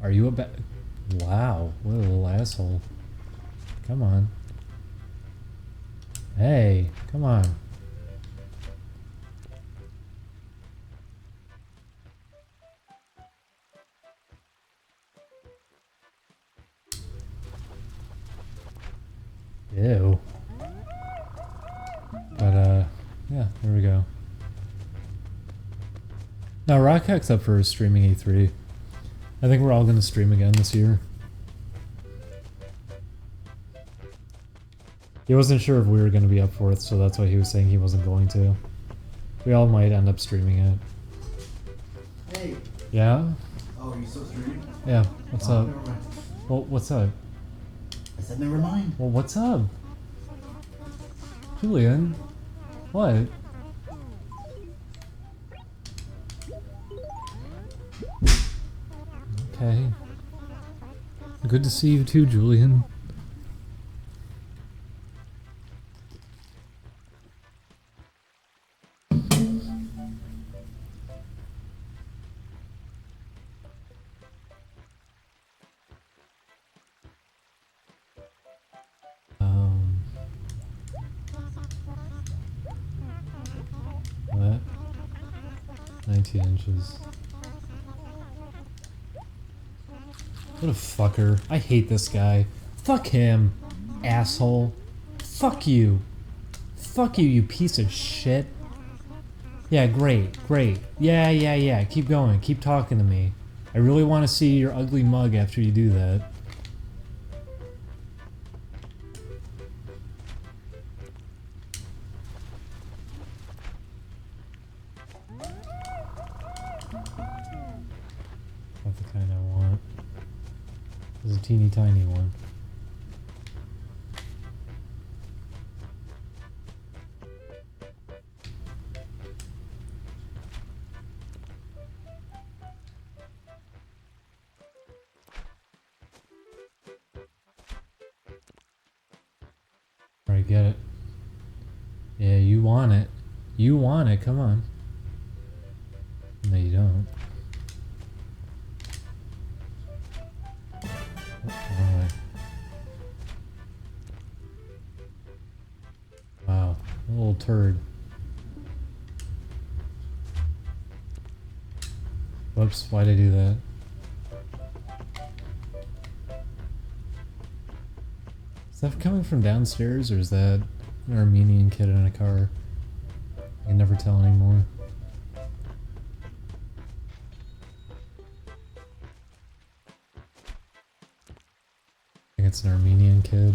Are you a Wow, what a little asshole. Come on. Hey, come on. Ew. But, yeah, there we go. Now, Rockhack's up for streaming E3. I think we're all gonna stream again this year. He wasn't sure if we were gonna be up for it, so that's why he was saying he wasn't going to. We all might end up streaming it. Hey. Yeah? Oh, you still streaming? Yeah. What's up? Never mind. Well, what's up? I said never mind. Well, what's up? Julian? What? Okay. Good to see you too, Julian. What? 19 inches. What a fucker. I hate this guy. Fuck him, asshole. Fuck you. Fuck you, you piece of shit. Yeah, great, great. Yeah. Keep going. Keep talking to me. I really want to see your ugly mug after you do that. Not the kind I want. This is a teeny tiny one. Alright, get it. Yeah, you want it. You want it, come on. No, you don't. Wrong way. Wow, a little turd. Whoops, why'd I do that? Is that coming from downstairs, or is that an Armenian kid in a car? I can never tell anymore. I think it's an Armenian kid.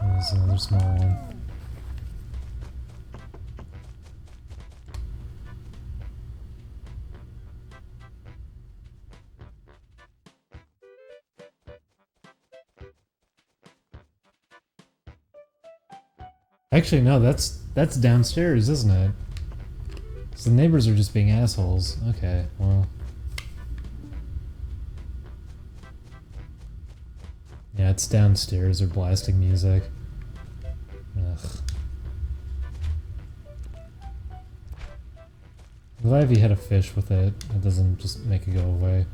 There's another small one. Actually, no, that's downstairs, isn't it? So the neighbors are just being assholes. Okay, well. Yeah, it's downstairs. They're blasting music. Ugh. I'm glad if you hit a fish with it, it doesn't just make it go away.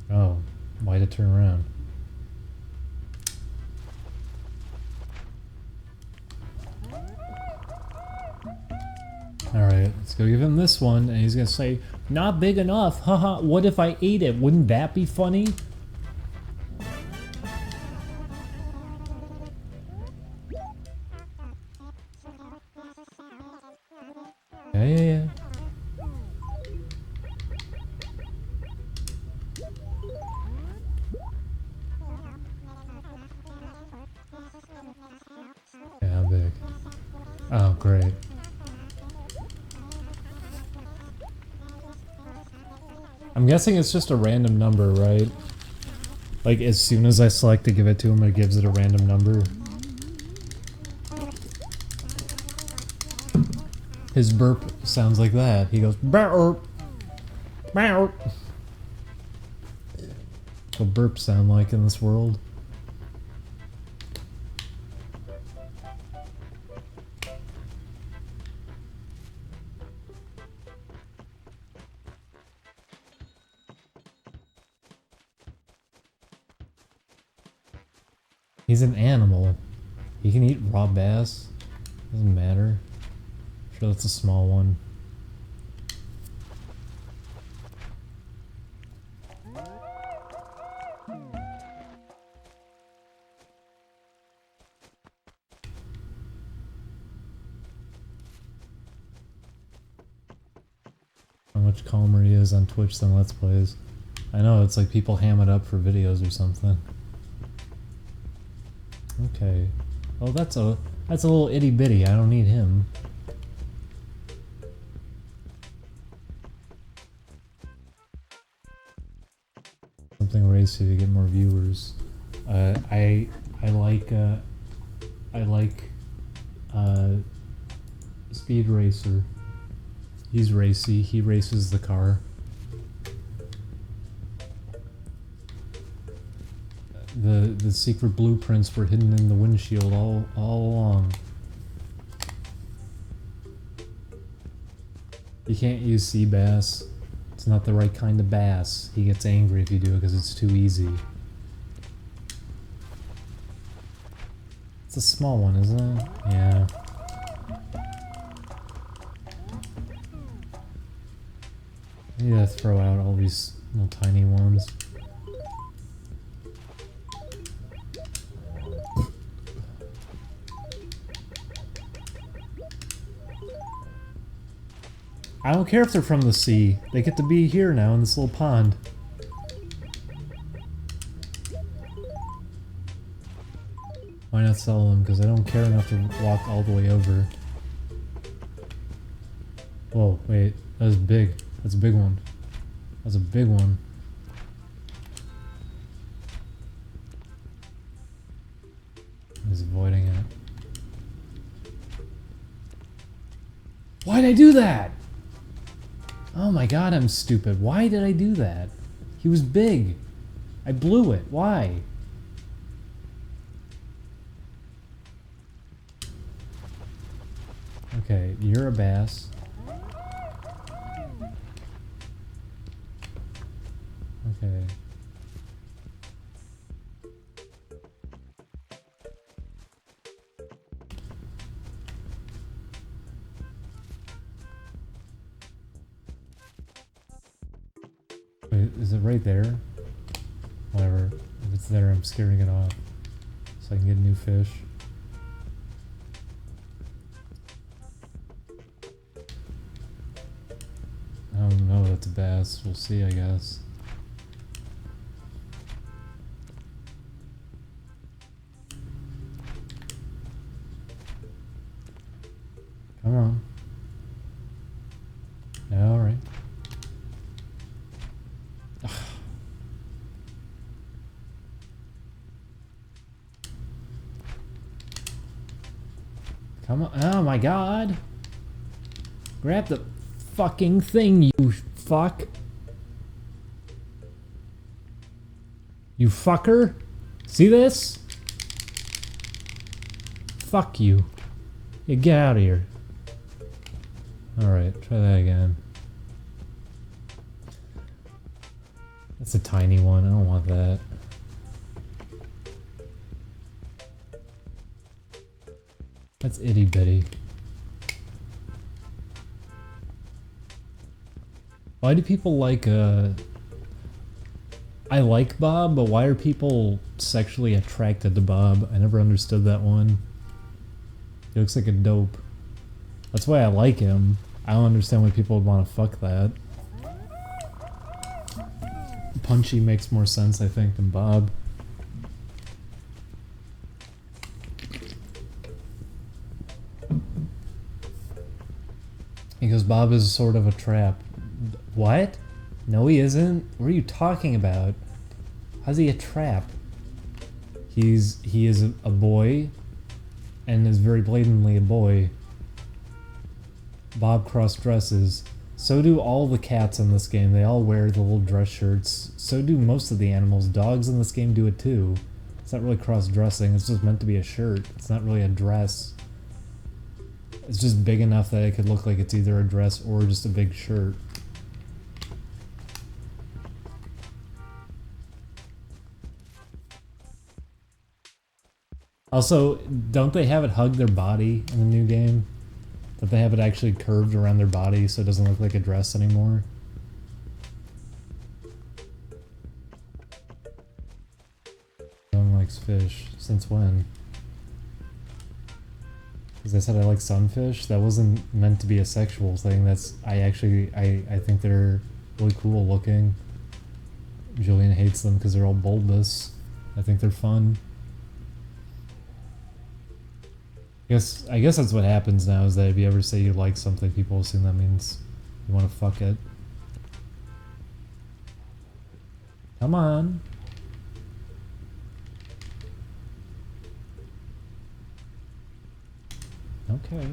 Oh, why'd it turn around? Alright, let's go give him this one, and he's gonna say, not big enough, haha, what if I ate it? Wouldn't that be funny? Yeah. Yeah, how big? Oh, great. I'm guessing it's just a random number, right? Like, as soon as I select to give it to him, it gives it a random number. His burp sounds like that. He goes, burp, burp. What burps sound like in this world? He's an animal. He can eat raw bass. Doesn't matter. Sure, that's a small one. How much calmer he is on Twitch than Let's Plays. I know, it's like people ham it up for videos or something. Okay. Oh, that's a little itty bitty. I don't need him. Something racy to get more viewers. I like Speed Racer. He's racy. He races the car. The secret blueprints were hidden in the windshield all along. You can't use sea bass. It's not the right kind of bass. He gets angry if you do it because it's too easy. It's a small one, isn't it? Yeah. I need to throw out all these little tiny ones. I don't care if they're from the sea. They get to be here now in this little pond. Why not sell them? Because I don't care enough to walk all the way over. Whoa, wait. That was big. That's a big one. That's a big one. He's avoiding it. Why'd I do that? Oh my god, I'm stupid. Why did I do that? He was big. I blew it. Why? Okay, you're a bass. Okay. Wait, is it right there? Whatever. If it's there, I'm scaring it off. So I can get a new fish. I don't know, that's a bass. We'll see, I guess. Come on. Alright. Come on. Oh my god. Grab the fucking thing, you fuck. You fucker. See this? Fuck you. Yeah, get out of here. Alright, try that again. That's a tiny one. I don't want that. That's itty bitty. Why do people like, I like Bob, but why are people sexually attracted to Bob? I never understood that one. He looks like a dope. That's why I like him. I don't understand why people would want to fuck that. Punchy makes more sense, I think, than Bob. Because Bob is sort of a trap. What? No, he isn't. What are you talking about? How's he a trap? He is a boy, and is very blatantly a boy. Bob cross dresses. So do all the cats in this game. They all wear the little dress shirts. So do most of the animals. Dogs in this game do it too. It's not really cross dressing. It's just meant to be a shirt. It's not really a dress. It's just big enough that it could look like it's either a dress or just a big shirt. Also, don't they have it hug their body in the new game? Don't they have it actually curved around their body so it doesn't look like a dress anymore? No one likes fish. Since when? Because I said I like sunfish. That wasn't meant to be a sexual thing. That's I think they're really cool looking. Julian hates them because they're all bulbous. I think they're fun. I guess that's what happens now, is that if you ever say you like something, people assume that means you want to fuck it. Come on. Okay.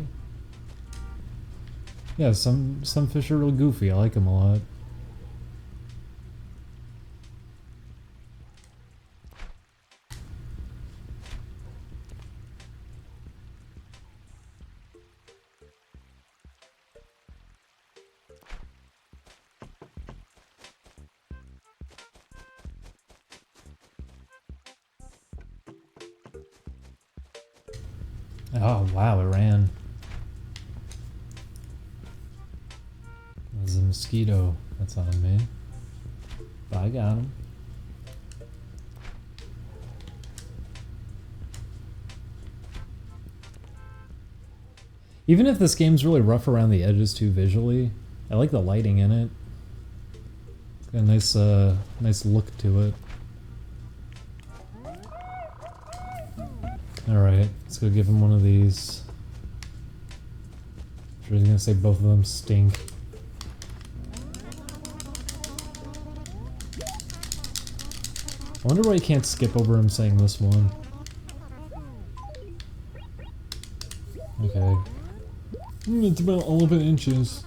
Yeah, some fish are real goofy. I like them a lot. Oh wow, it ran. There's a mosquito that's on me. But I got him. Even if this game's really rough around the edges too visually, I like the lighting in it. It's got a nice look to it. Alright, let's go give him one of these. I'm sure he's gonna say both of them stink. I wonder why you can't skip over him saying this one. Okay. It's about 11 inches.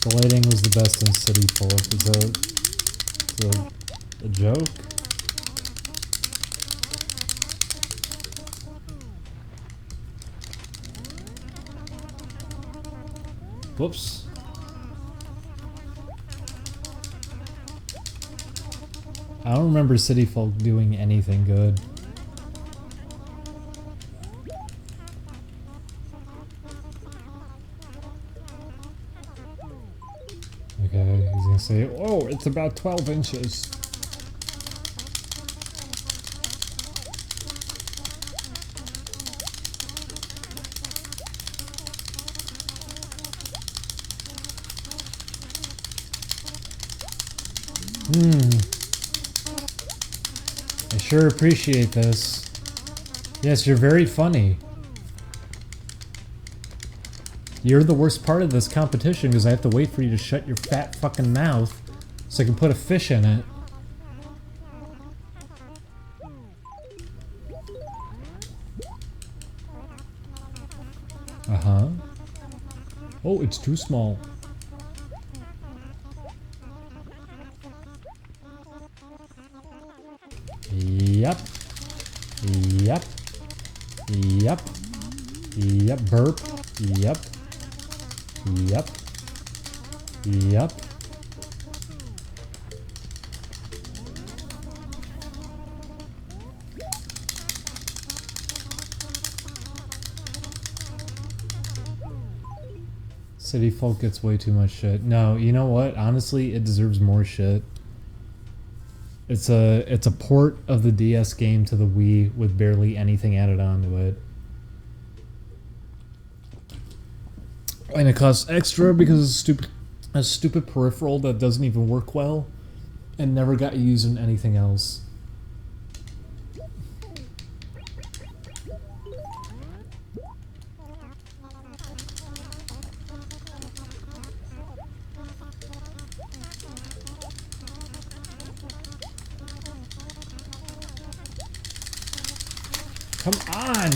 The lighting was the best in City Folk. Is that a joke? Whoops. I don't remember City Folk doing anything good. Okay, he's gonna say, oh, it's about 12 inches. I sure appreciate this. Yes, you're very funny. You're the worst part of this competition because I have to wait for you to shut your fat fucking mouth so I can put a fish in it. Uh-huh. Oh, it's too small. Yep. Yep. Yep. Yep. Burp. Yep. Yep. Yep. City Folk gets way too much shit. No, you know what? Honestly, it deserves more shit. It's a port of the DS game to the Wii with barely anything added onto it. And it costs extra because it's a stupid peripheral that doesn't even work well and never got used in anything else. Come on!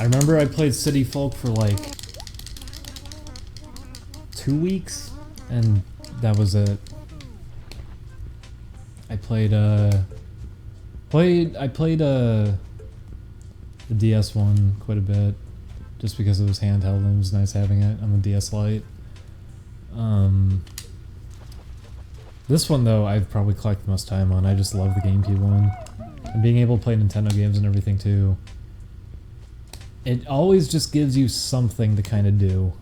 I remember I played City Folk for like 2 weeks, and that was it. I played the DS one quite a bit. just because it was handheld and it was nice having it on the DS Lite. This one though, I've probably collected the most time on. I just love the GameCube one. And being able to play Nintendo games and everything too. It always just gives you something to kind of do.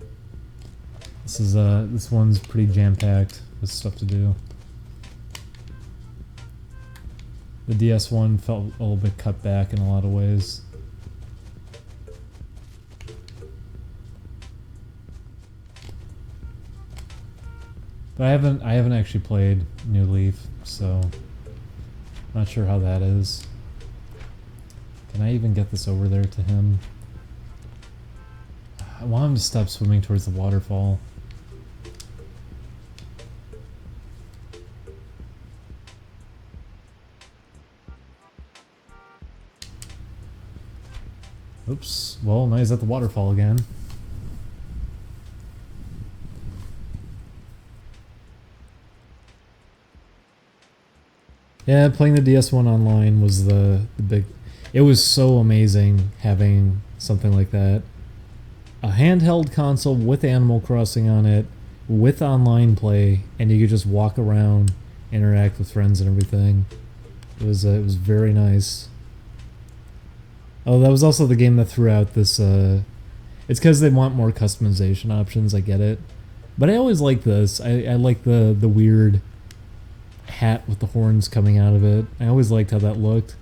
This one's pretty jam-packed with stuff to do. The DS one felt a little bit cut back in a lot of ways. But I haven't actually played New Leaf, so not sure how that is. Can I even get this over there to him? I want him to stop swimming towards the waterfall. Oops. Well, now he's at the waterfall again. Yeah, playing the DS1 online was the big... It was so amazing having something like that. A handheld console with Animal Crossing on it, with online play, and you could just walk around, interact with friends and everything. It was very nice. Oh, that was also the game that threw out this, it's because they want more customization options, I get it. But I always like this. I like the weird hat with the horns coming out of it. I always liked how that looked.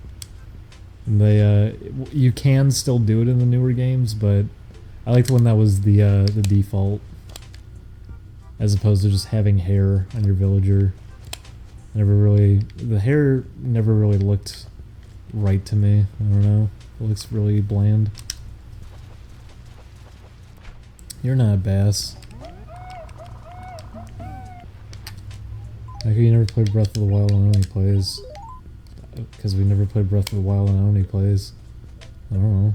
And they, you can still do it in the newer games, but I liked when that was the default. As opposed to just having hair on your villager. The hair never really looked right to me. I don't know. It looks really bland. You're not a bass. How come you never played Breath of the Wild on Oni Plays? Because we never played Breath of the Wild on Oni Plays. I don't know.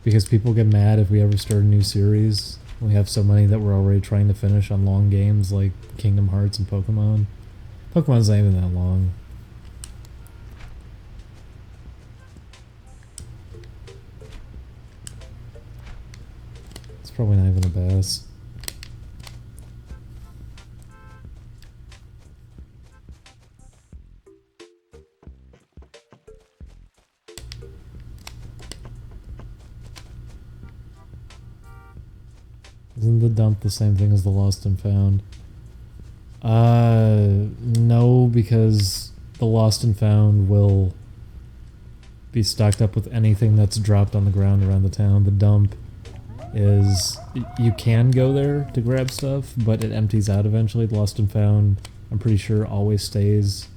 Because people get mad if we ever start a new series. We have so many that we're already trying to finish on long games like Kingdom Hearts and Pokemon. Pokemon's not even that long. It's probably not even a bass. Isn't the dump the same thing as the lost and found? No, because the lost and found will be stocked up with anything that's dropped on the ground around the town. The dump is, you can go there to grab stuff, but it empties out eventually. The lost and found, I'm pretty sure, always stays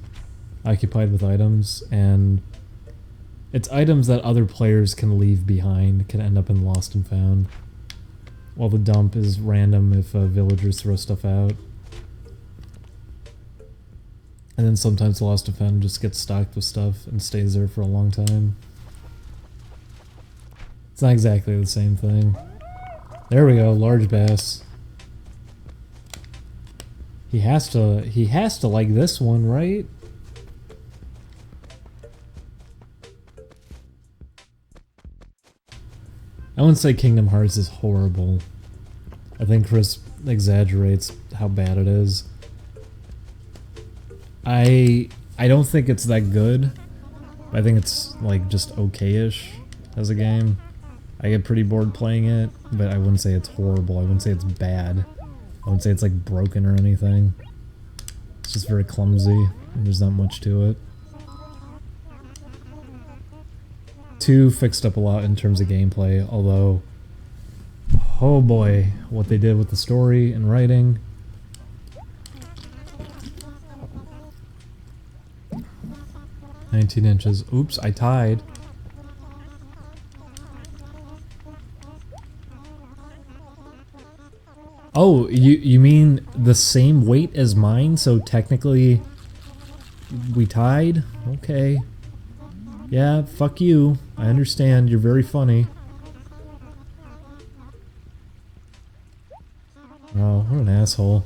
occupied with items, and it's items that other players can leave behind can end up in lost and found. While the dump is random if villagers throw stuff out. And then sometimes the lost and found just gets stocked with stuff and stays there for a long time. It's not exactly the same thing. There we go, large bass. He has to like this one, right? I wouldn't say Kingdom Hearts is horrible. I think Chris exaggerates how bad it is. I don't think it's that good. I think it's like just okay-ish as a game. I get pretty bored playing it, but I wouldn't say it's horrible. I wouldn't say it's bad. I wouldn't say it's like broken or anything. It's just very clumsy, and there's not much to it. 2 fixed up a lot in terms of gameplay, although, oh boy, what they did with the story and writing. "19 inches. Oops, I tied. Oh, you mean the same weight as mine, so technically we tied? Okay. Yeah, fuck you. I understand, you're very funny. Oh, what an asshole.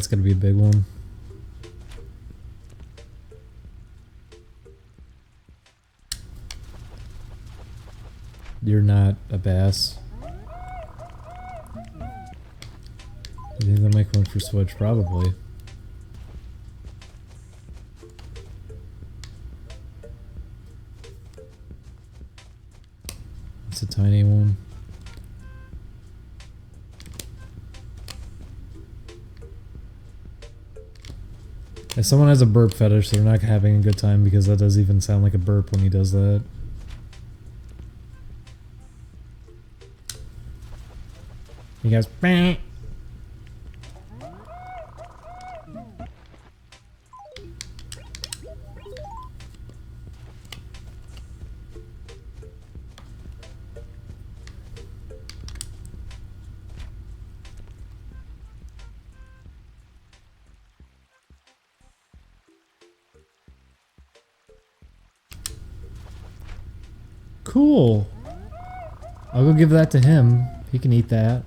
that's gonna be a big one. You're not a bass. You think they'll make one for Switch? Probably. It's a tiny one. If someone has a burp fetish, they're not having a good time because that does even sound like a burp when he does that. He goes, "Bah." Cool. I'll go give that to him. He can eat that.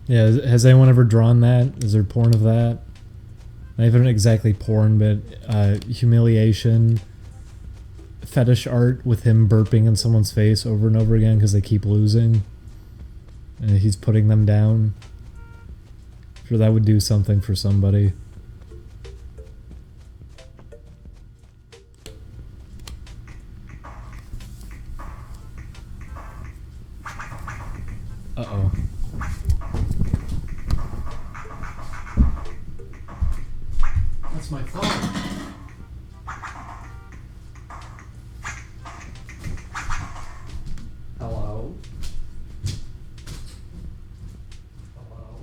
Yeah, has anyone ever drawn that? Is there porn of that? Not even exactly porn, but humiliation, fetish art with him burping in someone's face over and over again because they keep losing. And he's putting them down. I'm sure that would do something for somebody. Uh-oh. That's my phone. Hello? Hello?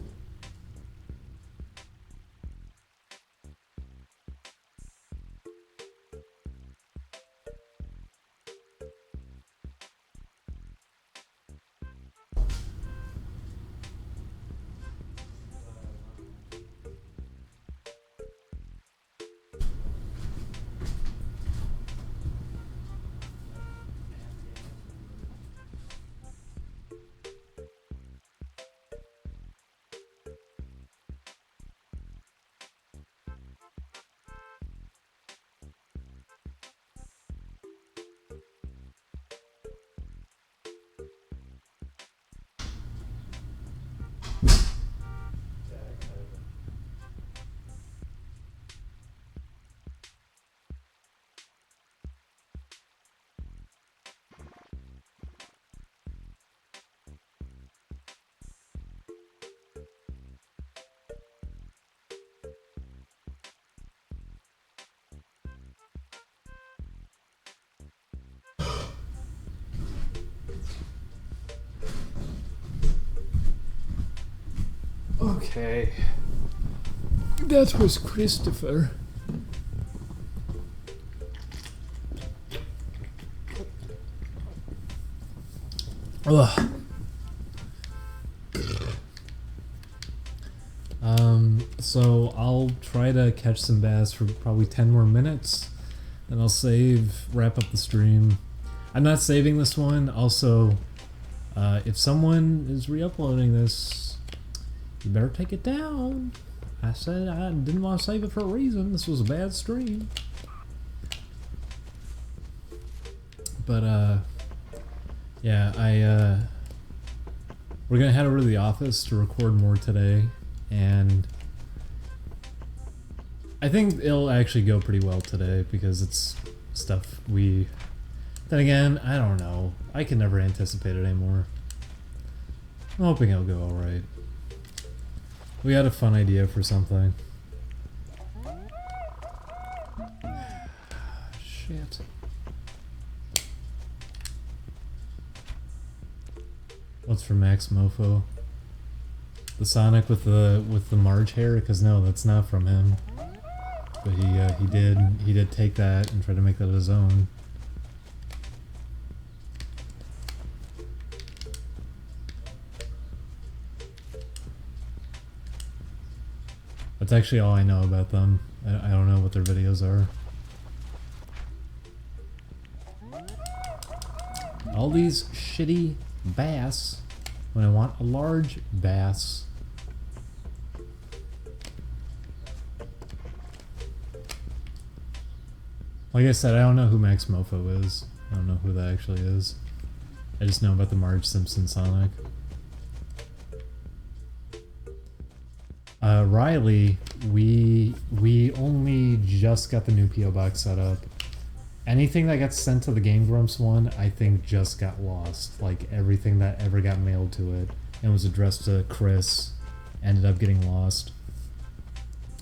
Okay. That was Christopher. Ugh. So I'll try to catch some bass for probably 10 more minutes, and I'll wrap up the stream. I'm not saving this one. Also, if someone is re-uploading this, you better take it down. I said I didn't want to save it for a reason. This was a bad stream. But, yeah, we're gonna head over to the office to record more today, and I think it'll actually go pretty well today because it's stuff then again, I don't know. I can never anticipate it anymore. I'm hoping it'll go alright. We had a fun idea for something. Shit. What's for Max Mofo? The Sonic with the Marge hair? Because no, that's not from him. But he did take that and try to make that his own. That's actually all I know about them. I don't know what their videos are. all these shitty bass when I want a large bass. Like I said, I don't know who Max Mofo is. I don't know who that actually is. I just know about the Marge Simpson Sonic. Riley, we only just got the new PO box set up. Anything that got sent to the Game Grumps one, I think just got lost. Like everything that ever got mailed to it and was addressed to Chris ended up getting lost.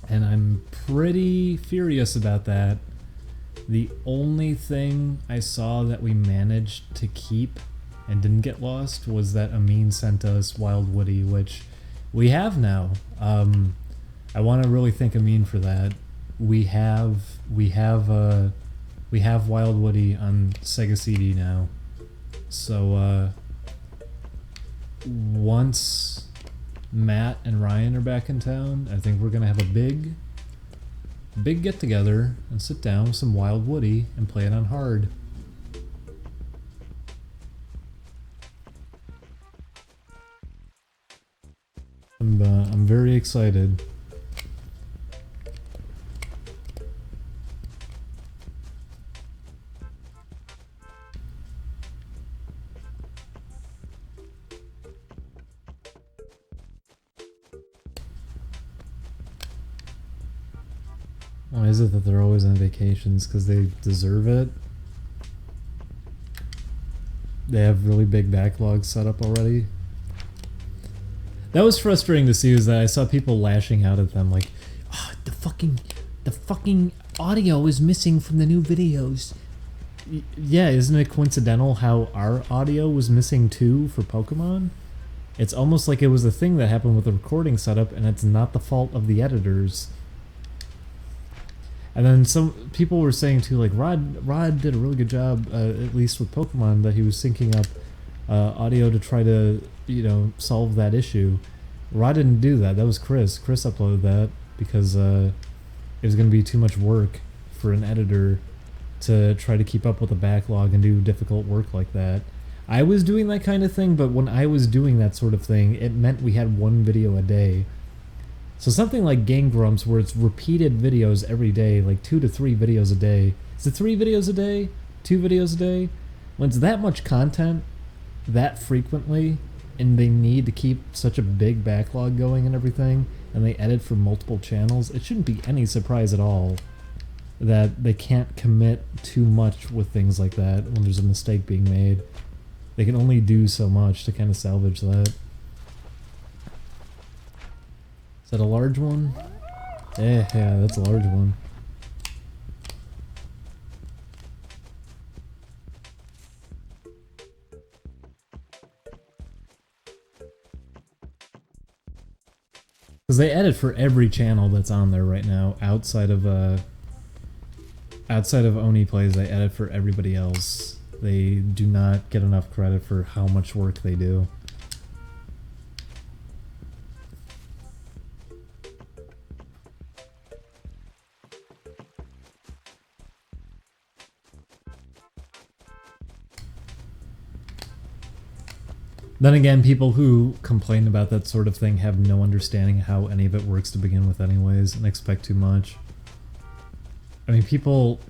And I'm pretty furious about that. The only thing I saw that we managed to keep and didn't get lost was that Amin sent us Wild Woody, which we have now. I want to really thank Amin for that. We have Wild Woody on Sega CD now. So once Matt and Ryan are back in town, I think we're gonna have a big get together and sit down with some Wild Woody and play it on hard. I'm very excited. Why is it that they're always on vacations? Because they deserve it? They have really big backlogs set up already? That was frustrating to see, is that I saw people lashing out at them like, oh, the fucking audio is missing from the new videos. Yeah, isn't it coincidental how our audio was missing too for Pokemon? It's almost like it was a thing that happened with the recording setup and it's not the fault of the editors. And then some people were saying too, like Rod did a really good job, at least with Pokemon, that he was syncing up audio to try to, you know, solve that issue. Rod didn't do that. That was Chris. Chris uploaded that because it was going to be too much work for an editor to try to keep up with a backlog and do difficult work like that. I was doing that kind of thing, but when I was doing that sort of thing, it meant we had one video a day. So something like Game Grumps, where it's repeated videos every day, like 2 to 3 videos a day. Is it 3 videos a day? 2 videos a day? When it's that much content, that frequently, and they need to keep such a big backlog going and everything, and they edit for multiple channels, it shouldn't be any surprise at all that they can't commit too much with things like that when there's a mistake being made. They can only do so much to kind of salvage that. Is that a large one? Yeah, that's a large one. Because they edit for every channel that's on there right now, outside of Oni Plays. They edit for everybody else. They do not get enough credit for how much work they do. Then again, people who complain about that sort of thing have no understanding how any of it works to begin with anyways, and expect too much. I mean, people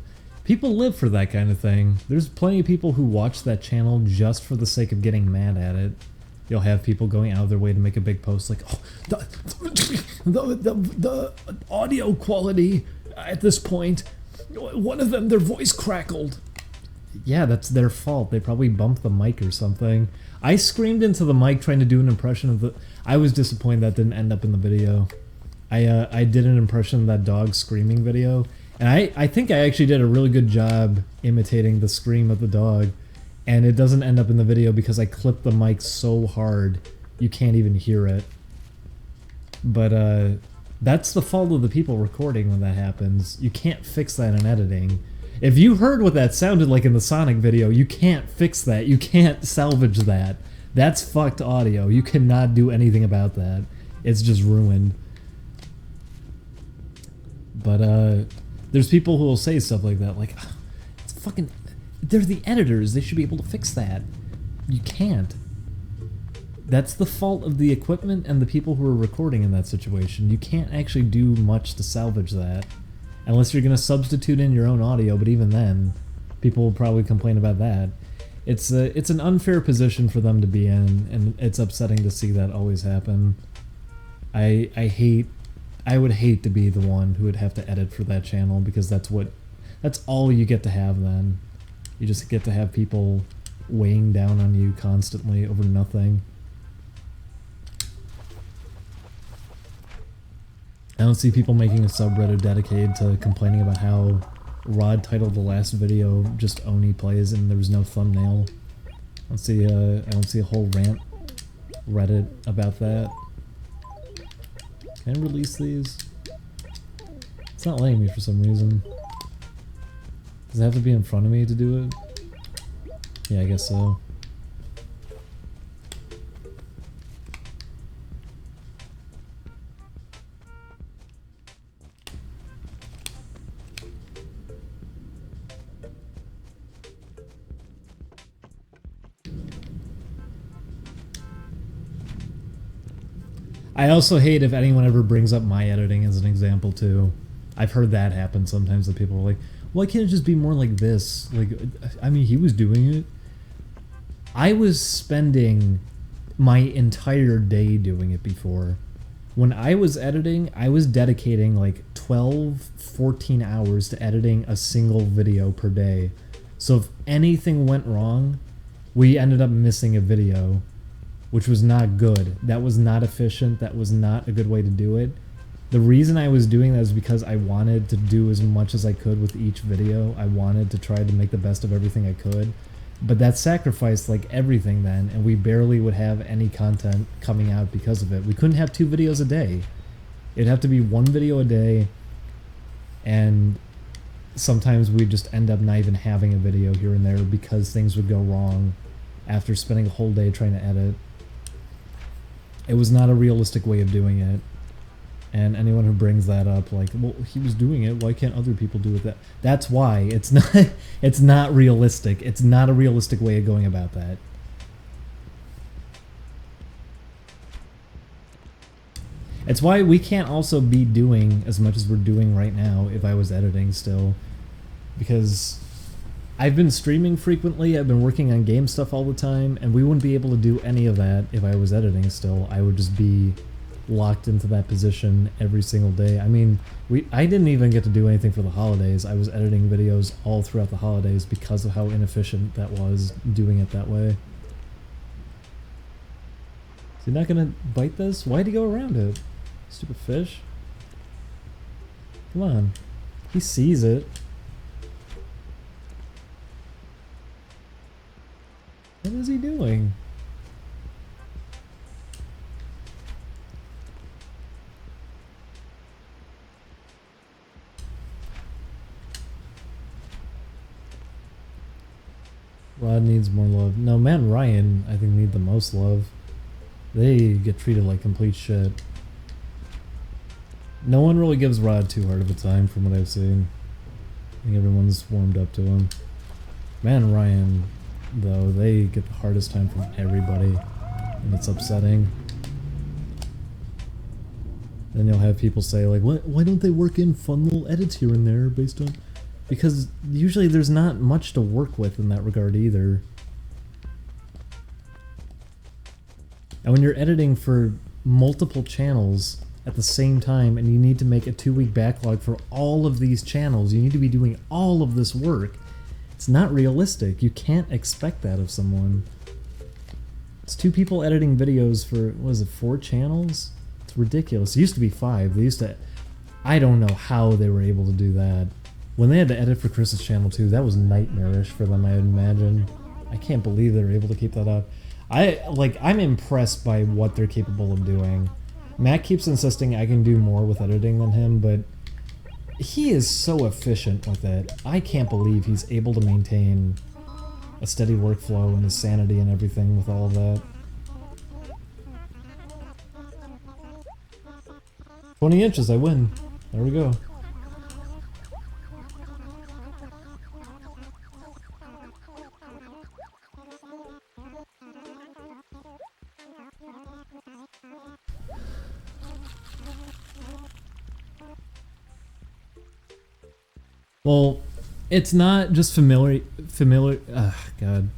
live for that kind of thing. There's plenty of people who watch that channel just for the sake of getting mad at it. You'll have people going out of their way to make a big post like, oh, the audio quality at this point, one of them, their voice crackled. Yeah, that's their fault. They probably bumped the mic or something. I screamed into the mic trying to do an impression of the... I was disappointed that didn't end up in the video. I did an impression of that dog screaming video, and I think I actually did a really good job imitating the scream of the dog, and it doesn't end up in the video because I clipped the mic so hard you can't even hear it. But that's the fault of the people recording when that happens. You can't fix that in editing. If you heard what that sounded like in the Sonic video, you can't fix that. You can't salvage that. That's fucked audio. You cannot do anything about that. It's just ruined. But there's people who will say stuff like that, like, it's fucking... They're the editors. They should be able to fix that. you can't. That's the fault of the equipment and the people who are recording in that situation. You can't actually do much to salvage that. Unless you're going to substitute in your own audio, but even then, people will probably complain about that. It's an unfair position for them to be in, and it's upsetting to see that always happen. I would hate to be the one who would have to edit for that channel, because that's all you get to have then. You just get to have people weighing down on you constantly over nothing. I don't see people making a subreddit dedicated to complaining about how Rod titled the last video just Oni plays and there was no thumbnail. I don't see a whole rant Reddit about that. Can I release these? It's not letting me for some reason. Does it have to be in front of me to do it? Yeah, I guess so. I also hate if anyone ever brings up my editing as an example too. I've heard that happen sometimes, that people are like, why can't it just be more like this? Like, I mean, he was doing it. I was spending my entire day doing it before. When I was editing, I was dedicating like 12, 14 hours to editing a single video per day. So if anything went wrong, we ended up missing a video, which was not good. That was not efficient. That was not a good way to do it. The reason I was doing that is because I wanted to do as much as I could with each video. I wanted to try to make the best of everything I could. But that sacrificed like everything then, and we barely would have any content coming out because of it. We couldn't have 2 videos a day. It'd have to be 1 video a day, and sometimes we'd just end up not even having a video here and there because things would go wrong after spending a whole day trying to edit. It was not a realistic way of doing it. And anyone who brings that up, like, well, he was doing it, why can't other people do it? That's why. It's not realistic. It's not a realistic way of going about that. It's why we can't also be doing as much as we're doing right now if I was editing still. Because I've been streaming frequently, I've been working on game stuff all the time, and we wouldn't be able to do any of that if I was editing still. I would just be locked into that position every single day. I mean, I didn't even get to do anything for the holidays. I was editing videos all throughout the holidays because of how inefficient that was, doing it that way. Is he not gonna bite this? Why'd he go around it? Stupid fish. Come on. He sees it. What is he doing? Rod needs more love. No, Matt and Ryan, I think, need the most love. They get treated like complete shit. No one really gives Rod too hard of a time from what I've seen. I think everyone's warmed up to him. Matt and Ryan, though, they get the hardest time from everybody, and it's upsetting. Then you'll have people say, like, why don't they work in fun little edits here and there based on... Because usually there's not much to work with in that regard either. And when you're editing for multiple channels at the same time and you need to make a 2-week backlog for all of these channels, you need to be doing all of this work. It's not realistic. You can't expect that of someone. It's 2 people editing videos for, what is it, 4 channels? It's ridiculous. It used to be 5. They used to... I don't know how they were able to do that. When they had to edit for Chris's channel too, that was nightmarish for them, I would imagine. I can't believe they were able to keep that up. I'm impressed by what they're capable of doing. Matt keeps insisting I can do more with editing than him, but he is so efficient with it. I can't believe he's able to maintain a steady workflow and his sanity and everything with all of that. 20 inches, I win. There we go. Well, it's not just God,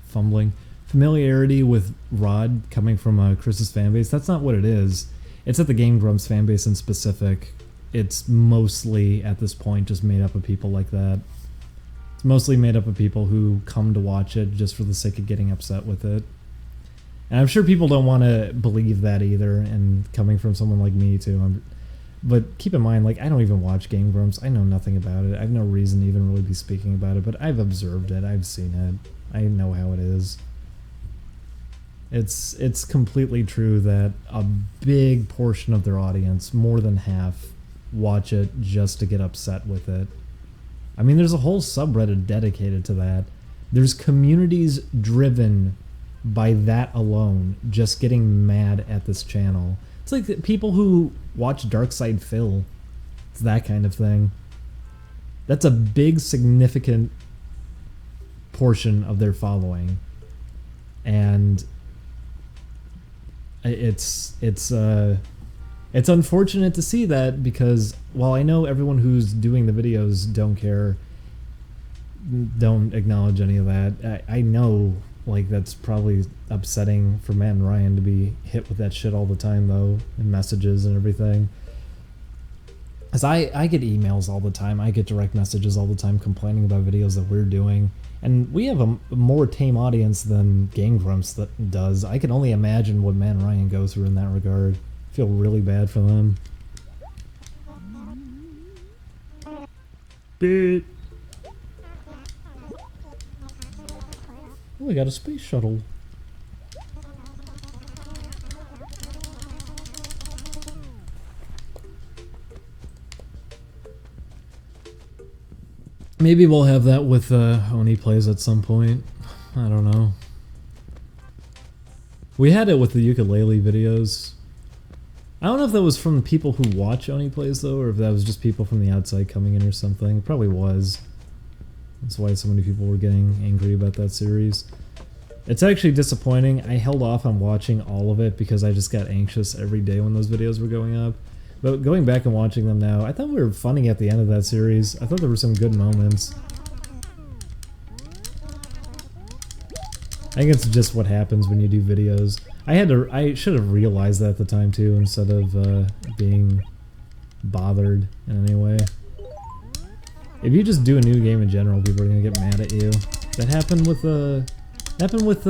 fumbling. Familiarity with Rod coming from Chris's fanbase. That's not what it is. It's at the Game Grumps fanbase in specific. It's mostly, at this point, just made up of people like that. It's mostly made up of people who come to watch it just for the sake of getting upset with it. And I'm sure people don't want to believe that either, and coming from someone like me too. But keep in mind, like, I don't even watch Game Grumps. I know nothing about it. I have no reason to even really be speaking about it, but I've observed it. I've seen it. I know how it is. It's completely true that a big portion of their audience, more than half, watch it just to get upset with it. I mean, there's a whole subreddit dedicated to that. There's communities driven by that alone, just getting mad at this channel. It's like people who watch Darkside Phil. It's that kind of thing. That's a big, significant portion of their following. And it's unfortunate to see that, because while I know everyone who's doing the videos don't care, don't acknowledge any of that, I know, like, that's probably upsetting for Matt and Ryan to be hit with that shit all the time, though, and messages and everything. As I get emails all the time, I get direct messages all the time complaining about videos that we're doing, and we have a more tame audience than Game Grumps that does. I can only imagine what Matt and Ryan go through in that regard. I feel really bad for them. Beep. Oh, we got a space shuttle. Maybe we'll have that with Oni Plays at some point. I don't know. We had it with the ukulele videos. I don't know if that was from the people who watch Oni Plays though, or if that was just people from the outside coming in or something. It probably was. That's why so many people were getting angry about that series. It's actually disappointing. I held off on watching all of it because I just got anxious every day when those videos were going up. But going back and watching them now, I thought we were funny at the end of that series. I thought there were some good moments. I think it's just what happens when you do videos. I should have realized that at the time too, instead of being bothered in any way. If you just do a new game in general, people are gonna get mad at you. That happened with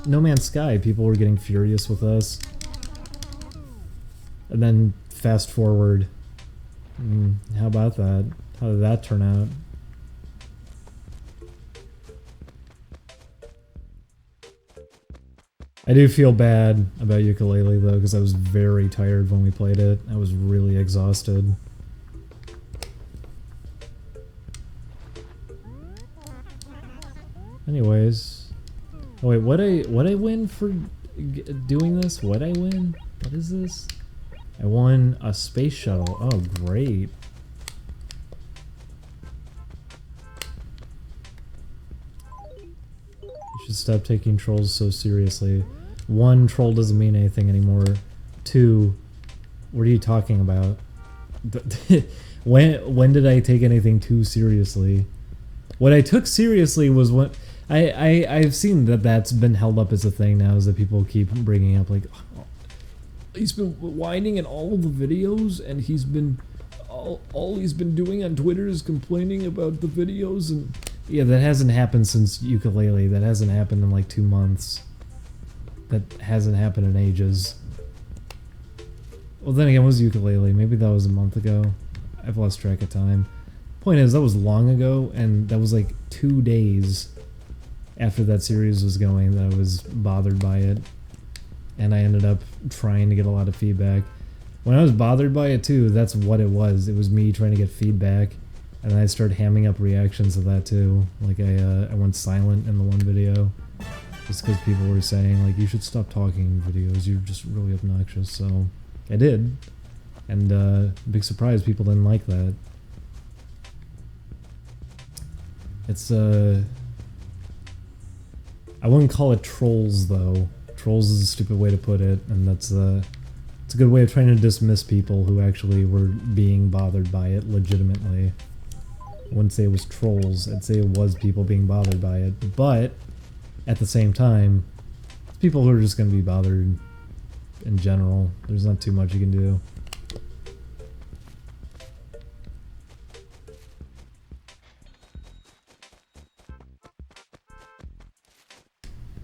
No Man's Sky. People were getting furious with us. And then fast forward. How about that? How did that turn out? I do feel bad about ukulele though, because I was very tired when we played it. I was really exhausted. Anyways, oh wait, what I win for doing this? What I win? What is this? I won a space shuttle. Oh, great. You should stop taking trolls so seriously. 1, troll doesn't mean anything anymore. 2, what are you talking about? When did I take anything too seriously? What I took seriously was when I've seen that that's been held up as a thing now, is that people keep bringing up like, oh, he's been whining in all of the videos, and he's been all he's been doing on Twitter is complaining about the videos. And yeah, that hasn't happened since ukulele. That hasn't happened in like 2 months. That hasn't happened in ages. Well, then again, it was ukulele. Maybe that was a month ago. I've lost track of time. Point is, that was long ago, and that was like 2 days after that series was going that I was bothered by it. And I ended up trying to get a lot of feedback. When I was bothered by it too, that's what it was. It was me trying to get feedback, and then I started hamming up reactions to that too. Like I went silent in the one video, just because people were saying like, you should stop talking in videos, you're just really obnoxious. So I did, and big surprise, people didn't like that. It's I wouldn't call it trolls though. Trolls is a stupid way to put it, and that's it's a good way of trying to dismiss people who actually were being bothered by it legitimately. I wouldn't say it was trolls, I'd say it was people being bothered by it. But, at the same time, people who are just going to be bothered in general. There's not too much you can do.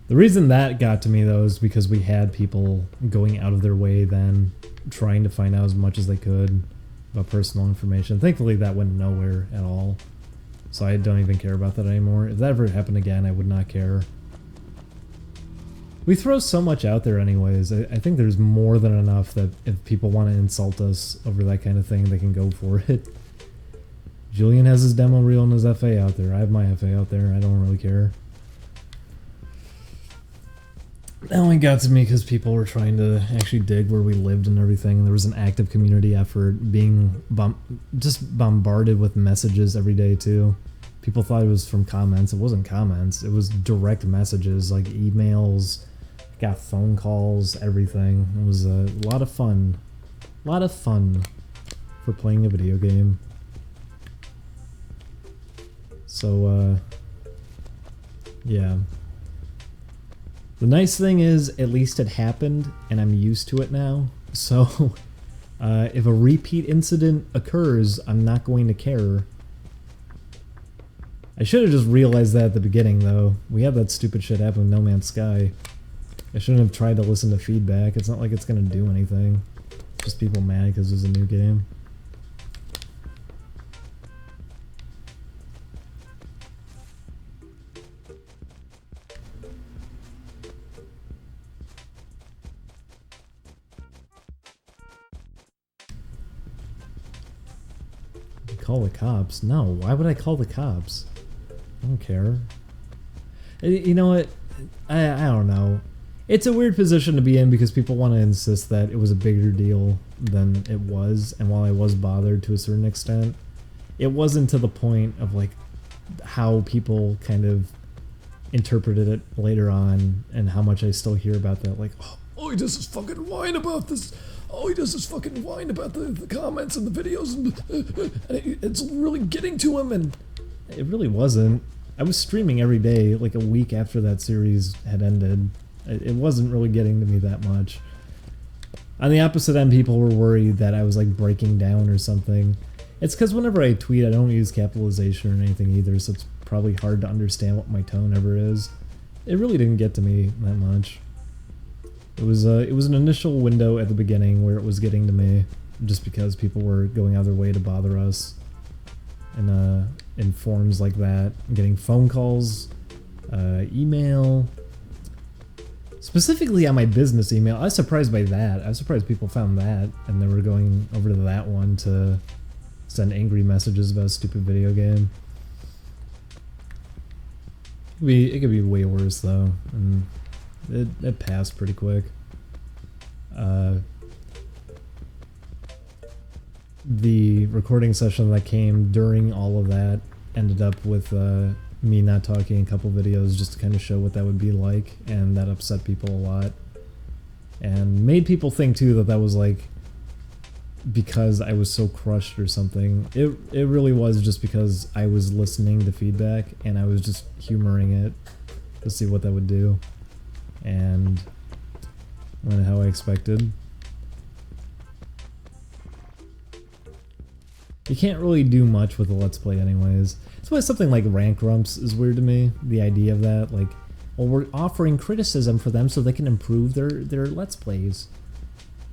The reason that got to me though is because we had people going out of their way then trying to find out as much as they could about personal information. Thankfully that went nowhere at all. So I don't even care about that anymore. If that ever happened again, I would not care. We throw so much out there anyways. I think there's more than enough that if people want to insult us over that kind of thing, they can go for it. Julian has his demo reel and his FA out there. I have my FA out there. I don't really care. That only got to me because people were trying to actually dig where we lived and everything. There was an active community effort, being just bombarded with messages every day too. People thought it was from comments. It wasn't comments. It was direct messages like emails, got phone calls, everything. It was a lot of fun. A lot of fun for playing a video game. So, yeah. The nice thing is, at least it happened, and I'm used to it now. So, if a repeat incident occurs, I'm not going to care. I should have just realized that at the beginning, though. We had that stupid shit happen with No Man's Sky. I shouldn't have tried to listen to feedback. It's not like it's gonna do anything. Just people mad because it was a new game. Call the cops? No, why would I call the cops? I don't care. You know what? I don't know. It's a weird position to be in because people want to insist that it was a bigger deal than it was, and while I was bothered to a certain extent, it wasn't to the point of like how people kind of interpreted it later on and how much I still hear about that, like, oh, he does this fucking whine about this. Oh, he does this fucking whine about the comments and the videos, and it's really getting to him, and it really wasn't. I was streaming every day, like a week after that series had ended. It wasn't really getting to me that much. On the opposite end, people were worried that I was like breaking down or something. It's because whenever I tweet, I don't use capitalization or anything either, so it's probably hard to understand what my tone ever is. It really didn't get to me that much. It was an initial window at the beginning where it was getting to me, just because people were going out of their way to bother us, in forms like that, getting phone calls, email, specifically on my business email. I was surprised by that. I was surprised people found that, and they were going over to that one to send angry messages about a stupid video game. It could be way worse though, and it passed pretty quick. The recording session that came during all of that ended up with me not talking in a couple videos just to kind of show what that would be like, and that upset people a lot. And made people think too that that was like because I was so crushed or something. It really was just because I was listening to feedback and I was just humoring it to see what that would do. And went how I expected. You can't really do much with a Let's Play anyways. That's why something like rank rumps is weird to me. The idea of that, like, well, we're offering criticism for them so they can improve their Let's Plays.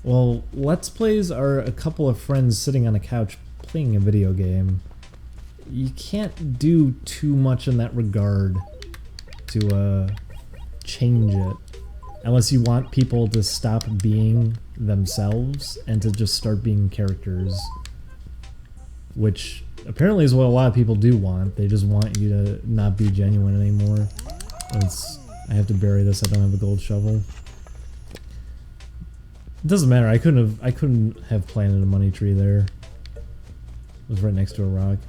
Well, Let's Plays are a couple of friends sitting on a couch playing a video game. You can't do too much in that regard to change it. Unless you want people to stop being themselves and to just start being characters. Which apparently is what a lot of people do want. They just want you to not be genuine anymore. I have to bury this, I don't have a gold shovel. It doesn't matter, I couldn't have planted a money tree there. It was right next to a rock.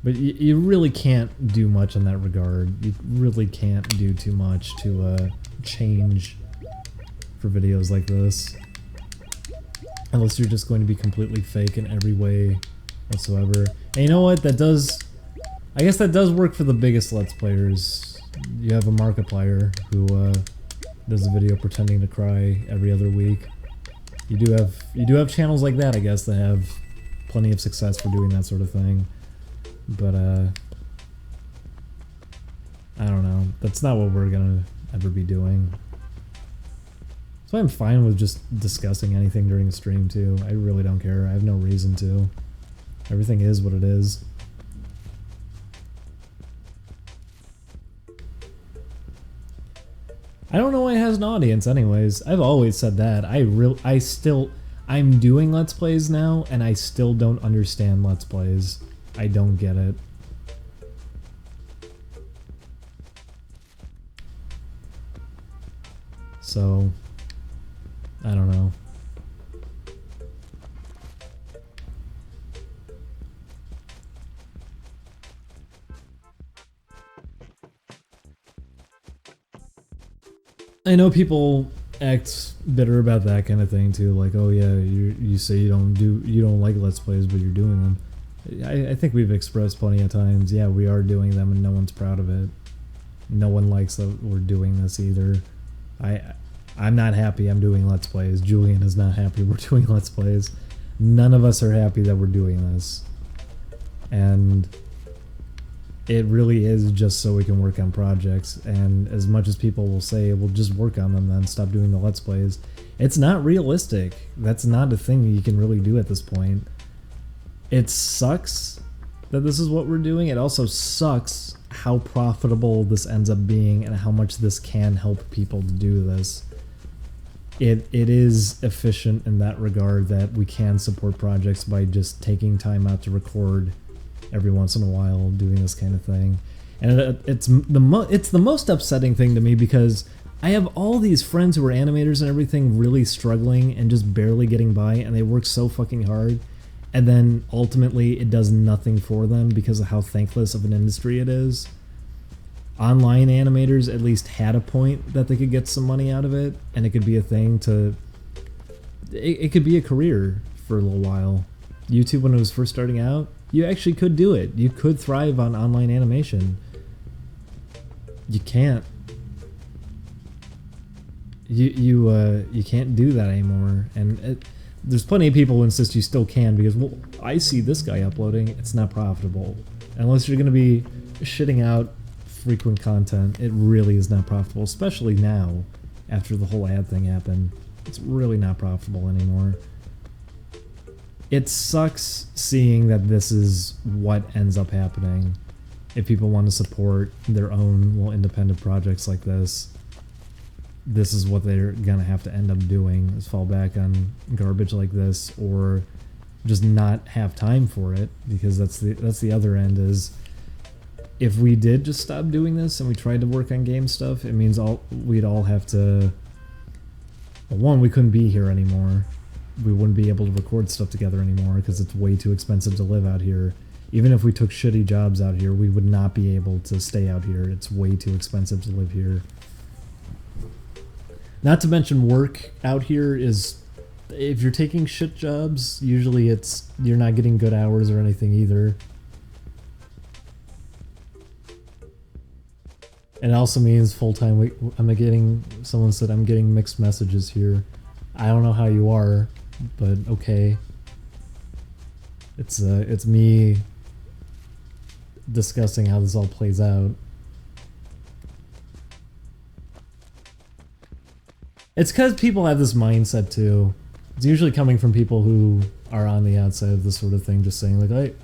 But you really can't do much in that regard. You really can't do too much to change for videos like this. Unless you're just going to be completely fake in every way whatsoever. And you know what? That does... I guess that does work for the biggest Let's Players. You have a Markiplier who does a video pretending to cry every other week. You do have channels like that, I guess, that have plenty of success for doing that sort of thing. But I don't know. That's not what we're gonna ever be doing. So I'm fine with just discussing anything during a stream too. I really don't care. I have no reason to. Everything is what it is. I don't know why it has an audience anyways. I've always said that. I'm doing Let's Plays now, and I still don't understand Let's Plays. I don't get it. So, I don't know. I know people act bitter about that kind of thing too, like, oh yeah, you say you don't like Let's Plays, but you're doing them. I think we've expressed plenty of times, yeah, we are doing them and no one's proud of it. No one likes that we're doing this either. I'm not happy I'm doing Let's Plays. Julian is not happy we're doing Let's Plays. None of us are happy that we're doing this. And it really is just so we can work on projects, and as much as people will say, we'll just work on them then, stop doing the Let's Plays, it's not realistic. That's not a thing you can really do at this point. It sucks that this is what we're doing. It also sucks how profitable this ends up being and how much this can help people to do this. It is efficient in that regard, that we can support projects by just taking time out to record every once in a while, doing this kind of thing. And it's the most upsetting thing to me, because I have all these friends who are animators and everything really struggling and just barely getting by, and they work so fucking hard, and then ultimately it does nothing for them because of how thankless of an industry it is. Online animators at least had a point that they could get some money out of it, and it could be a thing to... It could be a career for a little while. YouTube, when it was first starting out, you actually could do it. You could thrive on online animation. You can't. You can't do that anymore. And there's plenty of people who insist you still can, because, well, I see this guy uploading. It's not profitable. Unless you're going to be shitting out frequent content, it really is not profitable, especially now, after the whole ad thing happened. It's really not profitable anymore. It sucks seeing that this is what ends up happening if people want to support their own little independent projects like this. This is what they're gonna have to end up doing, is fall back on garbage like this, or just not have time for it, because that's the other end. Is if we did just stop doing this and we tried to work on game stuff, it means we'd all have to... Well, one, we couldn't be here anymore. We wouldn't be able to record stuff together anymore because it's way too expensive to live out here. Even if we took shitty jobs out here, we would not be able to stay out here. It's way too expensive to live here. Not to mention, work out here is... If you're taking shit jobs, usually you're not getting good hours or anything either. It also means full-time... Someone said I'm getting mixed messages here. I don't know how you are, but okay. It's me discussing how this all plays out. It's because people have this mindset too. It's usually coming from people who are on the outside of this sort of thing, just saying like,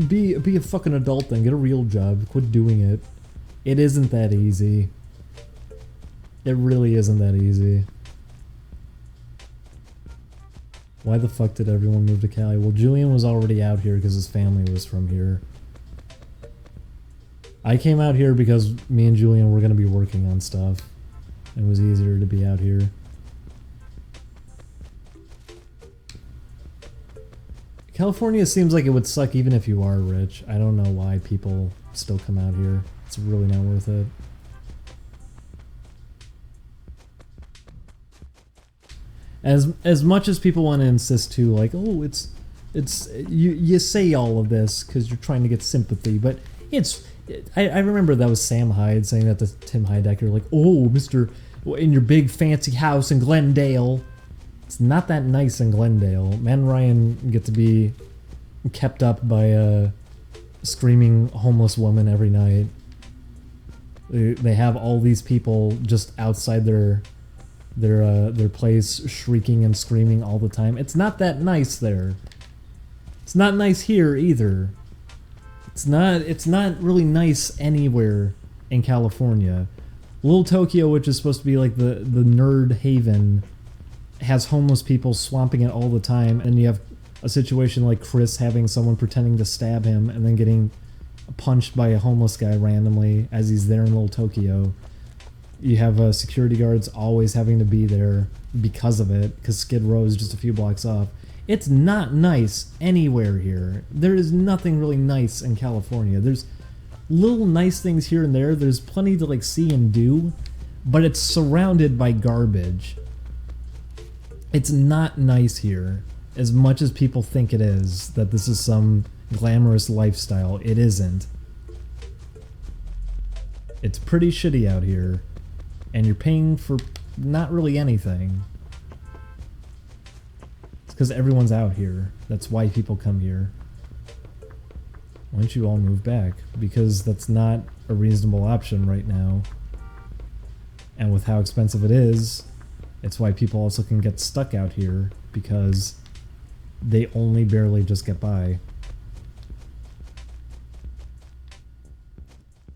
be a fucking adult then, get a real job, quit doing it. It isn't that easy. It really isn't that easy. Why the fuck did everyone move to Cali? Well, Julian was already out here because his family was from here. I came out here because me and Julian were going to be working on stuff. It was easier to be out here. California seems like it would suck even if you are rich. I don't know why people still come out here. It's really not worth it. As much as people want to insist too, like, oh, it's It's you say all of this because you're trying to get sympathy, but I remember that was Sam Hyde saying that to Tim Heidecker, like, oh, Mr. in your big fancy house in Glendale. It's not that nice in Glendale. Matt and Ryan get to be kept up by a screaming homeless woman every night. They have all these people just outside their place shrieking and screaming all the time. It's not that nice there. It's not nice here either. It's not really nice anywhere in California. Little Tokyo, which is supposed to be like the nerd haven, has homeless people swamping it all the time, and you have a situation like Chris having someone pretending to stab him and then getting punched by a homeless guy randomly as he's there in Little Tokyo. You have security guards always having to be there because of it, because Skid Row is just a few blocks off. It's not nice anywhere here. There is nothing really nice in California. There's little nice things here and there. There's plenty to like see and do, but it's surrounded by garbage. It's not nice here as much as people think it is, that this is some glamorous lifestyle. It isn't. It's pretty shitty out here, and you're paying for not really anything. It's because everyone's out here. That's why people come here. Why don't you all move back? Because that's not a reasonable option right now. And with how expensive it is, it's why people also can get stuck out here, because they only barely just get by.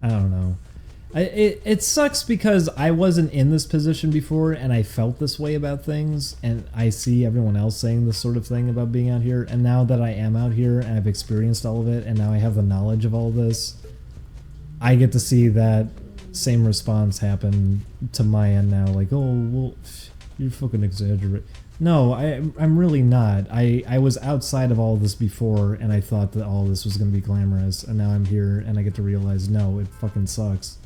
I don't know. It sucks because I wasn't in this position before and I felt this way about things, and I see everyone else saying this sort of thing about being out here, and now that I am out here and I've experienced all of it and now I have the knowledge of all of this, I get to see that same response happen to my end now, like, oh, well, you're fucking exaggerating. No, I'm really not. I was outside of all of this before and I thought that all of this was going to be glamorous, and now I'm here and I get to realize, no, it fucking sucks.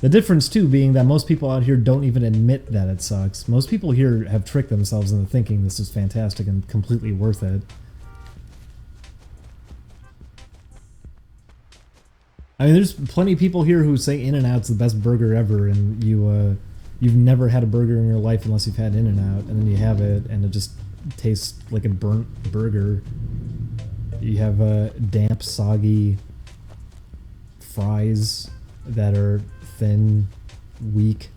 The difference, too, being that most people out here don't even admit that it sucks. Most people here have tricked themselves into thinking this is fantastic and completely worth it. I mean, there's plenty of people here who say In-N-Out's the best burger ever, and you've never had a burger in your life unless you've had In-N-Out, and then you have it, and it just tastes like a burnt burger. You have damp, soggy fries that are thin, weak.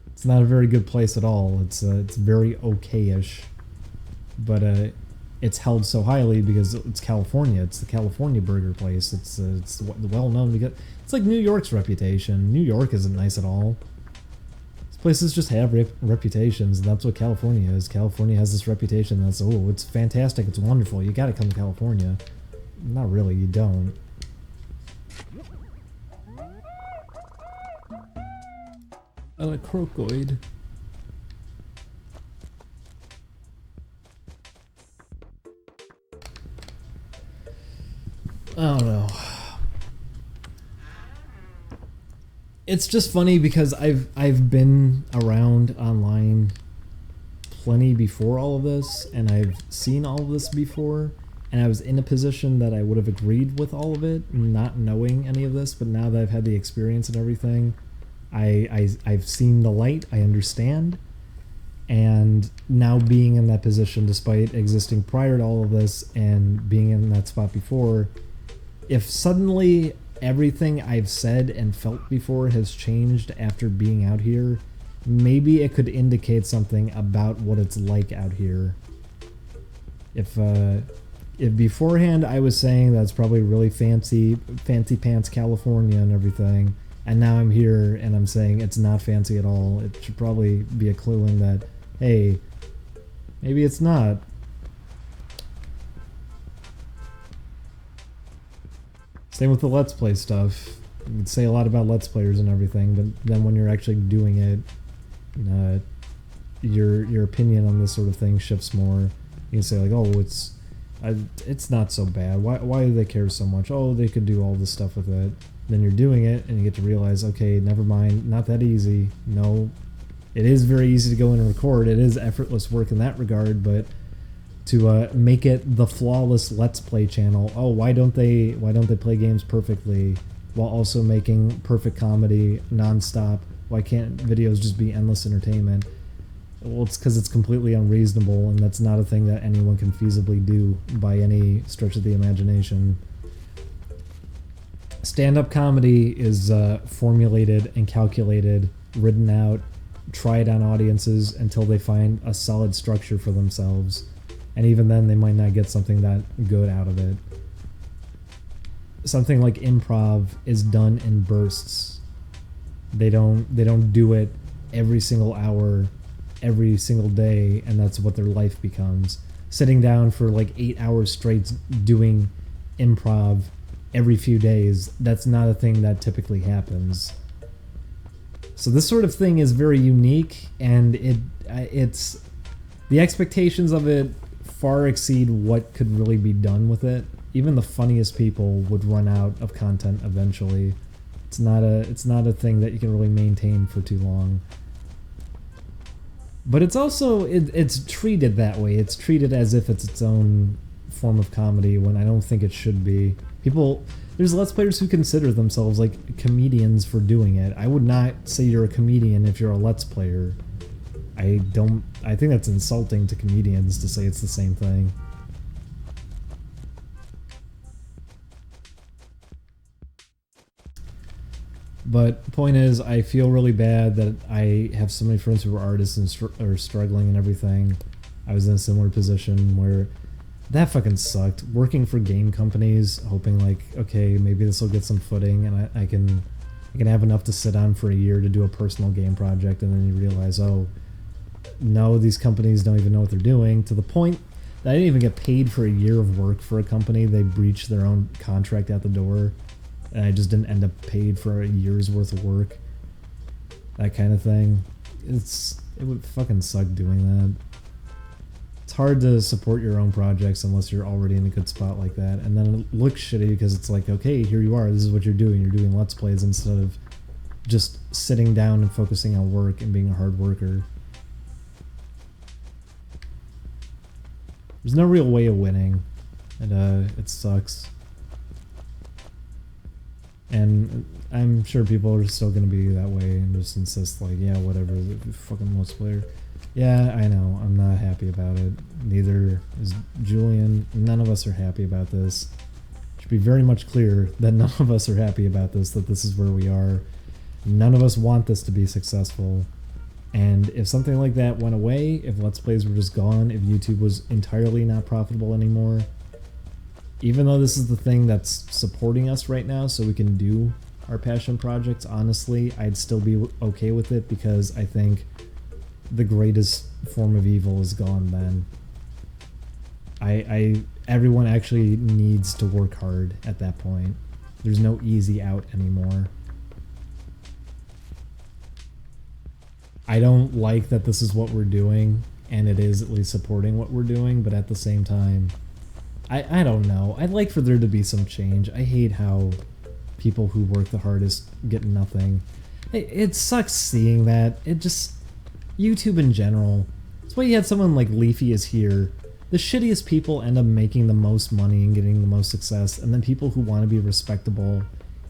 It's not a very good place at all. It's very okay-ish, but it's held so highly because it's California. It's the California burger place. It's well known because it's like New York's reputation. New York isn't nice at all. These places just have reputations, and that's what California is. California has this reputation that's, oh, it's fantastic, it's wonderful, you gotta come to California. Not really, you don't. A crocoid. I don't know. It's just funny because I've been around online plenty before all of this, and I've seen all of this before, and I was in a position that I would have agreed with all of it, not knowing any of this, but now that I've had the experience and everything, I've seen the light, I understand, and now being in that position despite existing prior to all of this and being in that spot before, if suddenly everything I've said and felt before has changed after being out here, maybe it could indicate something about what it's like out here. If beforehand I was saying that's probably really fancy pants California and everything, and now I'm here and I'm saying it's not fancy at all, it should probably be a clue in that, hey, maybe it's not. Same with the Let's Play stuff. You can say a lot about Let's Players and everything, but then when you're actually doing it, your opinion on this sort of thing shifts more. You can say like, oh, it's not so bad. Why do they care so much? Oh, they could do all this stuff with it. Then you're doing it, and you get to realize, okay, never mind, not that easy. No, It is very easy to go in and record. It is effortless work in that regard, but to make it the flawless Let's Play channel, oh, why don't they play games perfectly while also making perfect comedy nonstop? Why can't videos just be endless entertainment? Well, it's because it's completely unreasonable, and that's not a thing that anyone can feasibly do by any stretch of the imagination. Stand-up comedy is formulated and calculated, written out, tried on audiences until they find a solid structure for themselves. And even then, they might not get something that good out of it. Something like improv is done in bursts. They don't do it every single hour, every single day, and that's what their life becomes. Sitting down for like 8 hours straight doing improv every few days, that's not a thing that typically happens. So this sort of thing is very unique, and it's the expectations of it far exceed what could really be done with it. Even the funniest people would run out of content eventually. It's not a thing that you can really maintain for too long. But it's also it's treated that way. It's treated as if it's its own form of comedy when I don't think it should be. There's Let's Players who consider themselves like comedians for doing it. I would not say you're a comedian if you're a Let's Player. I think that's insulting to comedians to say it's the same thing. But point is, I feel really bad that I have so many friends who are artists and are struggling and everything. I was in a similar position where that fucking sucked. Working for game companies, hoping like, okay, maybe this will get some footing and I can have enough to sit on for a year to do a personal game project, and then you realize, oh, no, these companies don't even know what they're doing, to the point that I didn't even get paid for a year of work for a company. They breached their own contract at the door, and I just didn't end up paid for a year's worth of work. That kind of thing. It would fucking suck doing that. It's hard to support your own projects unless you're already in a good spot like that, and then it looks shitty because it's like, okay, here you are, this is what you're doing Let's Plays instead of just sitting down and focusing on work and being a hard worker. There's no real way of winning, and it sucks. And I'm sure people are still going to be that way and just insist like, yeah, whatever, fucking Let's Player. Yeah, I know, I'm not happy about it. Neither is Julian. None of us are happy about this. It should be very much clear that none of us are happy about this, that this is where we are. None of us want this to be successful. And if something like that went away, if Let's Plays were just gone, if YouTube was entirely not profitable anymore, even though this is the thing that's supporting us right now so we can do our passion projects, honestly, I'd still be okay with it because I think the greatest form of evil is gone then. Everyone actually needs to work hard at that point. There's no easy out anymore. I don't like that this is what we're doing, and it is at least supporting what we're doing, but at the same time, I don't know. I'd like for there to be some change. I hate how people who work the hardest get nothing. It sucks seeing that. It just... YouTube in general. That's why you had someone like Leafy is here. The shittiest people end up making the most money and getting the most success, and then people who want to be respectable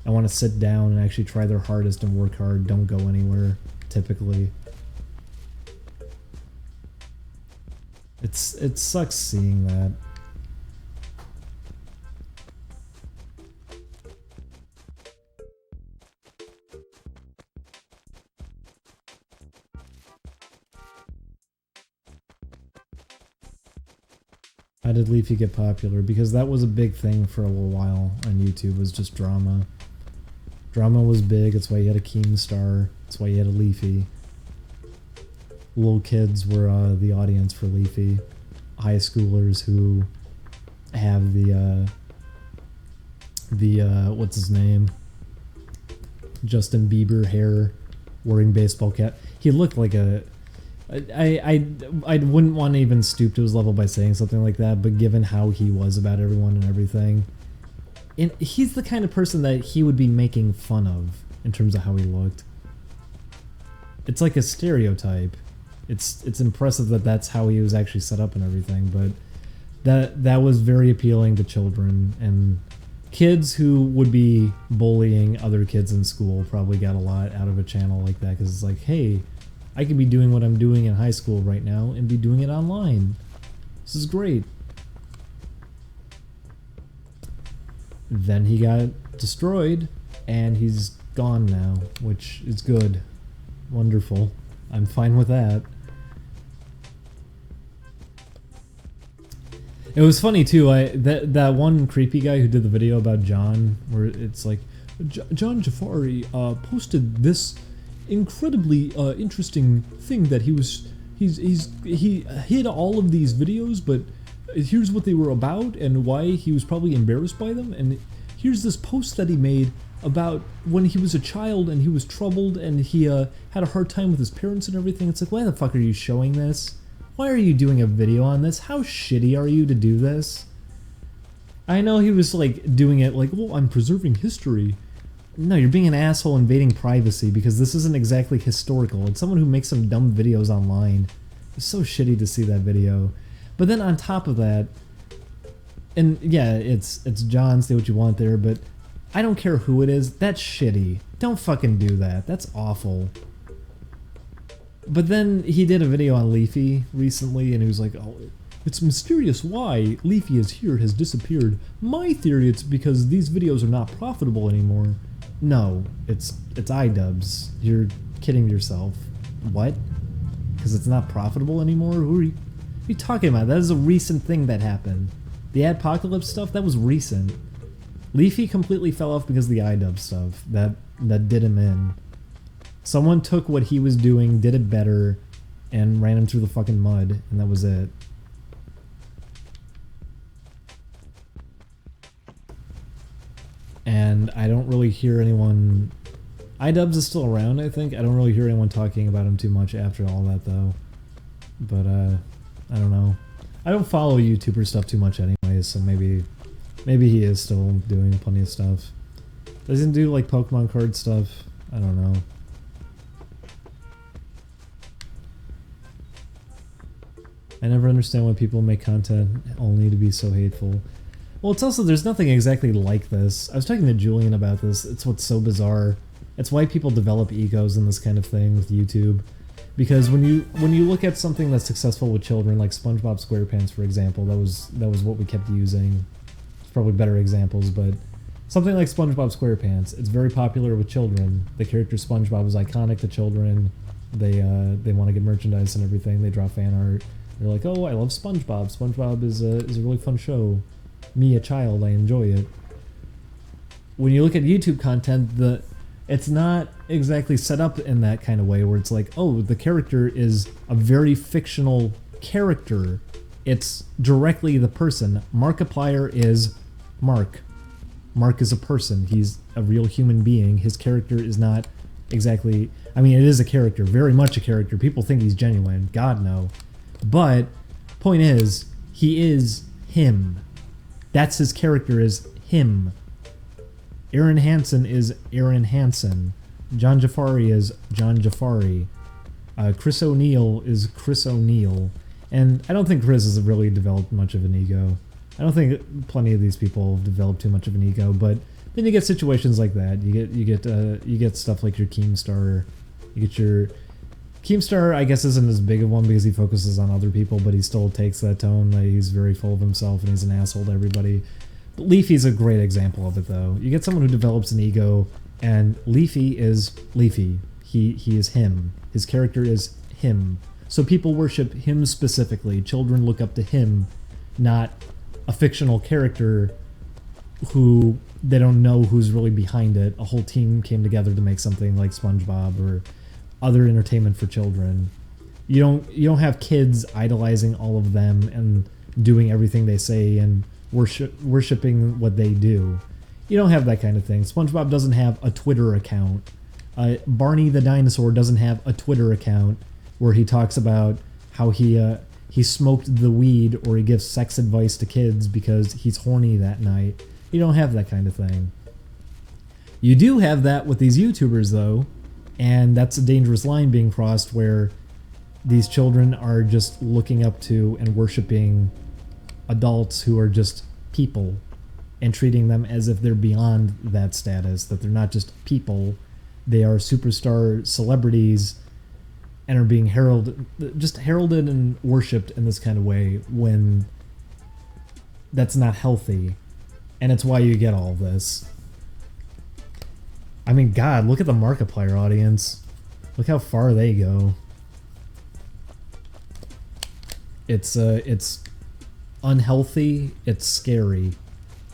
and want to sit down and actually try their hardest and work hard don't go anywhere, typically. It sucks seeing that. How did Leafy get popular? Because that was a big thing for a little while on YouTube, was just drama. Drama was big, that's why you had a Keemstar, that's why you had a Leafy. Little kids were the audience for Leafy. High schoolers who have the what's his name? Justin Bieber hair, wearing baseball cap. He looked like a... I wouldn't want to even stoop to his level by saying something like that, but given how he was about everyone and everything, and he's the kind of person that he would be making fun of in terms of how he looked. it's like a stereotype. It's impressive that that's how he was actually set up and everything, but that was very appealing to children, and kids who would be bullying other kids in school probably got a lot out of a channel like that, because it's like, hey, I could be doing what I'm doing in high school right now and be doing it online. This is great. Then he got destroyed, and he's gone now, which is good. Wonderful. I'm fine with that. It was funny too. That one creepy guy who did the video about John, where it's like, John Jafari posted this incredibly interesting thing that he hid all of these videos, but here's what they were about and why he was probably embarrassed by them, and here's this post that he made about when he was a child and he was troubled and he had a hard time with his parents and everything. It's like, why the fuck are you showing this? Why are you doing a video on this? How shitty are you to do this? I know he was like doing it like, well, I'm preserving history. No, you're being an asshole invading privacy, because this isn't exactly historical. It's someone who makes some dumb videos online. It's so shitty to see that video. But then on top of that, and yeah, it's John, say what you want there, but I don't care who it is, that's shitty. Don't fucking do that. That's awful. But then he did a video on Leafy recently, and he was like, oh, it's mysterious why Leafy is here, has disappeared. My theory, it's because these videos are not profitable anymore. No, it's iDubbbz. You're kidding yourself. What? Because it's not profitable anymore? Who are you talking about? That is a recent thing that happened. The Adpocalypse stuff, that was recent. Leafy completely fell off because of the iDubbbz stuff. That did him in. Someone took what he was doing, did it better, and ran him through the fucking mud, and that was it. And I don't really hear anyone... iDubbbz is still around, I think. I don't really hear anyone talking about him too much after all that, though. But, I don't know. I don't follow YouTuber stuff too much anyway, so maybe he is still doing plenty of stuff. Does he do, like, Pokemon card stuff? I don't know. I never understand why people make content only to be so hateful. Well, it's also, there's nothing exactly like this. I was talking to Julian about this. It's what's so bizarre. It's why people develop egos and this kind of thing with YouTube. Because when you look at something that's successful with children, like SpongeBob SquarePants, for example, that was what we kept using. There's probably better examples, but something like SpongeBob SquarePants, it's very popular with children. The character SpongeBob is iconic to children. They want to get merchandise and everything. They draw fan art. They're like, oh, I love SpongeBob. SpongeBob is a really fun show. Me, a child, I enjoy it. When you look at YouTube content, it's not exactly set up in that kind of way where it's like, oh, the character is a very fictional character. It's directly the person. Markiplier is Mark. Mark is a person. He's a real human being. His character is not exactly... I mean, it is a character. Very much a character. People think he's genuine. God, no. But, point is, he is him. That's his character, is him. Aaron Hansen is Aaron Hansen. John Jafari is John Jafari. Chris O'Neill is Chris O'Neill. And I don't think Chris has really developed much of an ego. I don't think plenty of these people have developed too much of an ego, but then you get situations like that. You get stuff like your Keemstar. You get your... Keemstar, I guess, isn't as big of one because he focuses on other people, but he still takes that tone. Like, he's very full of himself and he's an asshole to everybody. But Leafy's a great example of it, though. You get someone who develops an ego, and Leafy is Leafy. He is him. His character is him. So people worship him specifically. Children look up to him, not a fictional character who they don't know who's really behind it. A whole team came together to make something like SpongeBob or other entertainment for children. You don't have kids idolizing all of them and doing everything they say and worshipping what they do. You don't have that kind of thing. SpongeBob doesn't have a Twitter account. Barney the dinosaur doesn't have a Twitter account where he talks about how he smoked the weed or he gives sex advice to kids because he's horny that night. You don't have that kind of thing. You do have that with these YouTubers, though, And that's a dangerous line being crossed where these children are just looking up to and worshiping adults who are just people and treating them as if they're beyond that status, that they're not just people, they are superstar celebrities and are being heralded and worshipped in this kind of way when that's not healthy. And it's why you get all this. I mean, God, look at the Markiplier audience. Look how far they go. It's unhealthy, it's scary,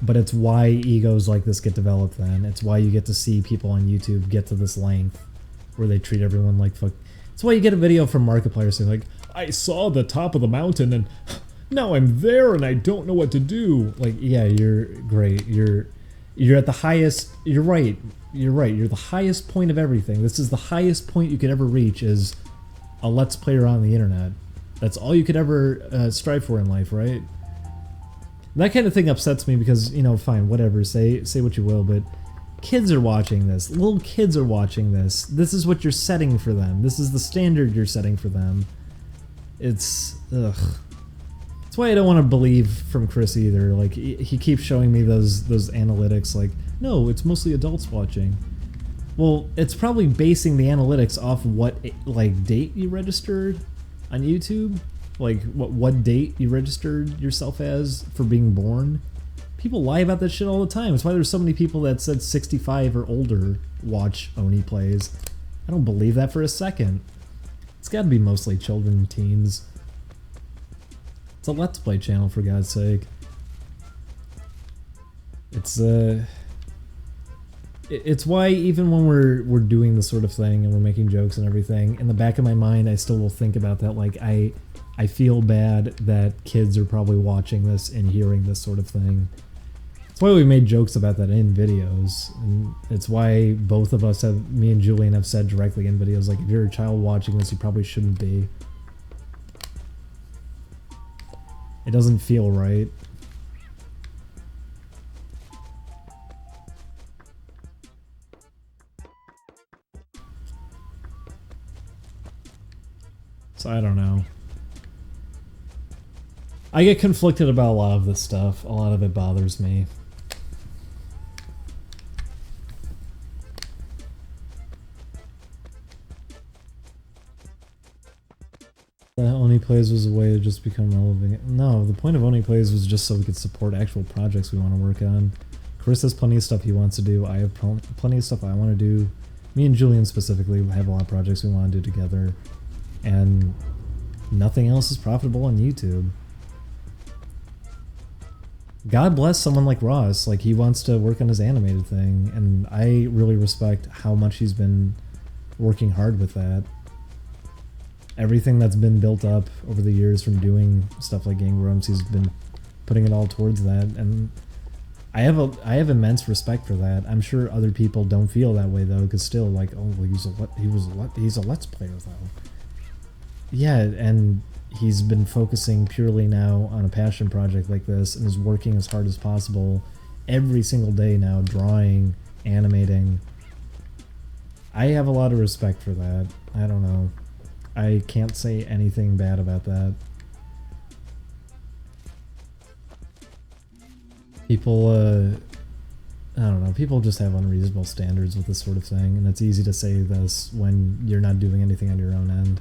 but it's why egos like this get developed then. It's why you get to see people on YouTube get to this length where they treat everyone like fuck. It's why you get a video from Markiplier saying like, I saw the top of the mountain and now I'm there and I don't know what to do. Like, yeah, you're great. You're at the highest, you're right. You're the highest point of everything. This is the highest point you could ever reach, is a Let's Player on the internet. That's all you could ever strive for in life, right? That kind of thing upsets me because, you know, fine, whatever, say what you will, but kids are watching this. Little kids are watching this. This is what you're setting for them. This is the standard you're setting for them. It's, ugh. That's why I don't want to believe from Chris either. Like, he keeps showing me those analytics like, no, it's mostly adults watching. Well, it's probably basing the analytics off what, like, date you registered on YouTube, like what date you registered yourself as for being born. People lie about that shit all the time. It's why there's so many people that said 65 or older watch Oni Plays. I don't believe that for a second. It's got to be mostly children and teens. It's a Let's Play channel, for God's sake. It's why even when we're doing this sort of thing and we're making jokes and everything, in the back of my mind I still will think about that. Like, I feel bad that kids are probably watching this and hearing this sort of thing. That's why we made jokes about that in videos, and it's why both of us have, me and Julian have said directly in videos, like, if you're a child watching this, you probably shouldn't be. It doesn't feel right. So I don't know. I get conflicted about a lot of this stuff. A lot of it bothers me. Oni Plays was a way to just become relevant. No, the point of Oni Plays was just so we could support actual projects we want to work on. Chris has plenty of stuff he wants to do. I have plenty of stuff I want to do. Me and Julian specifically have a lot of projects we want to do together. And nothing else is profitable on YouTube. God bless someone like Ross. Like, he wants to work on his animated thing, and I really respect how much he's been working hard with that. Everything that's been built up over the years from doing stuff like Gang Grumps, he's been putting it all towards that, and I have immense respect for that. I'm sure other people don't feel that way though, because still, like, oh, well, he's a Let's Player though. Yeah, and he's been focusing purely now on a passion project like this and is working as hard as possible every single day now, drawing, animating. I have a lot of respect for that. I don't know. I can't say anything bad about that. People, I don't know, people just have unreasonable standards with this sort of thing, and it's easy to say this when you're not doing anything on your own end.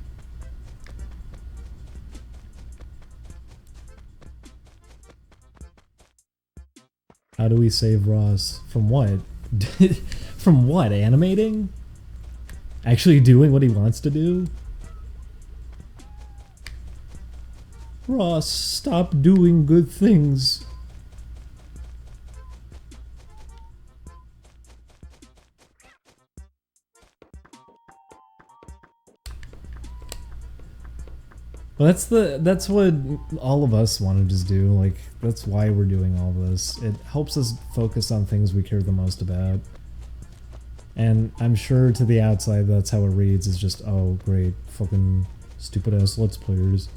How do we save Ross? From what? From what? Animating? Actually doing what he wants to do? Ross, stop doing good things. Well, that's what all of us want to just do. Like, that's why we're doing all this. It helps us focus on things we care the most about. And I'm sure to the outside that's how it reads, is just, oh great, fucking stupid ass Let's Players.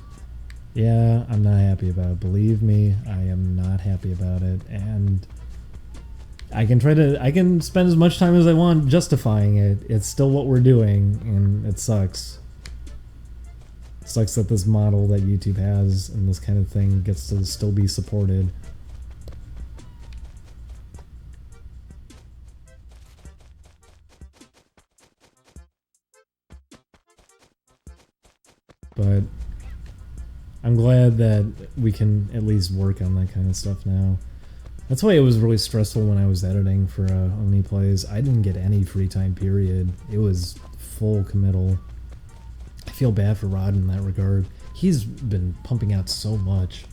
Yeah, I'm not happy about it. Believe me, I am not happy about it. And I can spend as much time as I want justifying it. It's still what we're doing, and it sucks. It sucks that this model that YouTube has and this kind of thing gets to still be supported. But I'm glad that we can at least work on that kind of stuff now. That's why it was really stressful when I was editing for Only Plays. I didn't get any free time, period. It was full committal. I feel bad for Rod in that regard. He's been pumping out so much.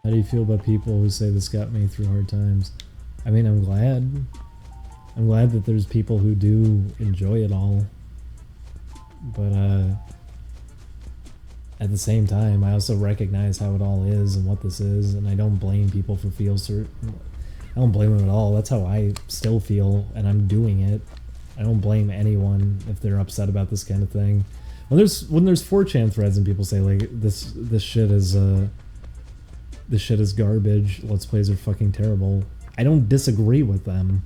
How do you feel about people who say this got me through hard times? I mean, I'm glad. I'm glad that there's people who do enjoy it all. But, at the same time, I also recognize how it all is and what this is, and I don't blame people for feel certain. I don't blame them at all. That's how I still feel, and I'm doing it. I don't blame anyone if they're upset about this kind of thing. When there's 4chan threads and people say like this shit is garbage. Let's Plays are fucking terrible. I don't disagree with them.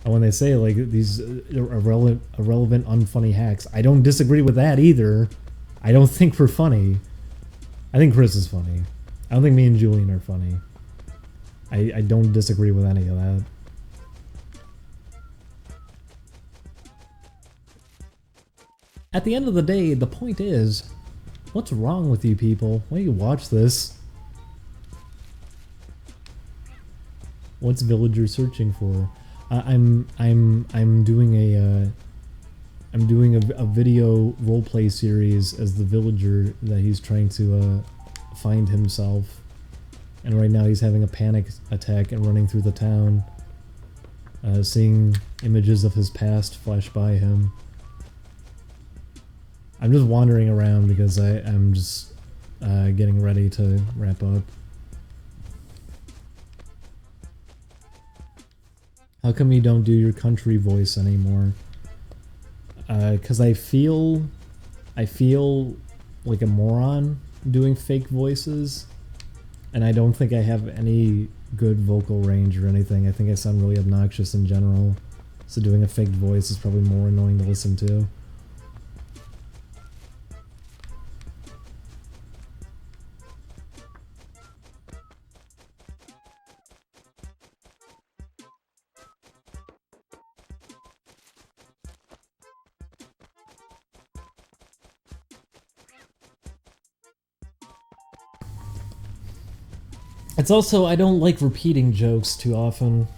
And when they say like these irrelevant, unfunny hacks, I don't disagree with that either. I don't think we're funny. I think Chris is funny. I don't think me and Julian are funny. I don't disagree with any of that. At the end of the day, the point is, what's wrong with you people? Why do you watch this? What's Villager searching for? I'm doing a video roleplay series as the villager that he's trying to find himself, and right now he's having a panic attack and running through the town, seeing images of his past flash by him. I'm just wandering around because I'm just getting ready to wrap up. How come you don't do your country voice anymore? Because I feel like a moron doing fake voices, and I don't think I have any good vocal range or anything. I think I sound really obnoxious in general, so doing a fake voice is probably more annoying to listen to. It's also, I don't like repeating jokes too often.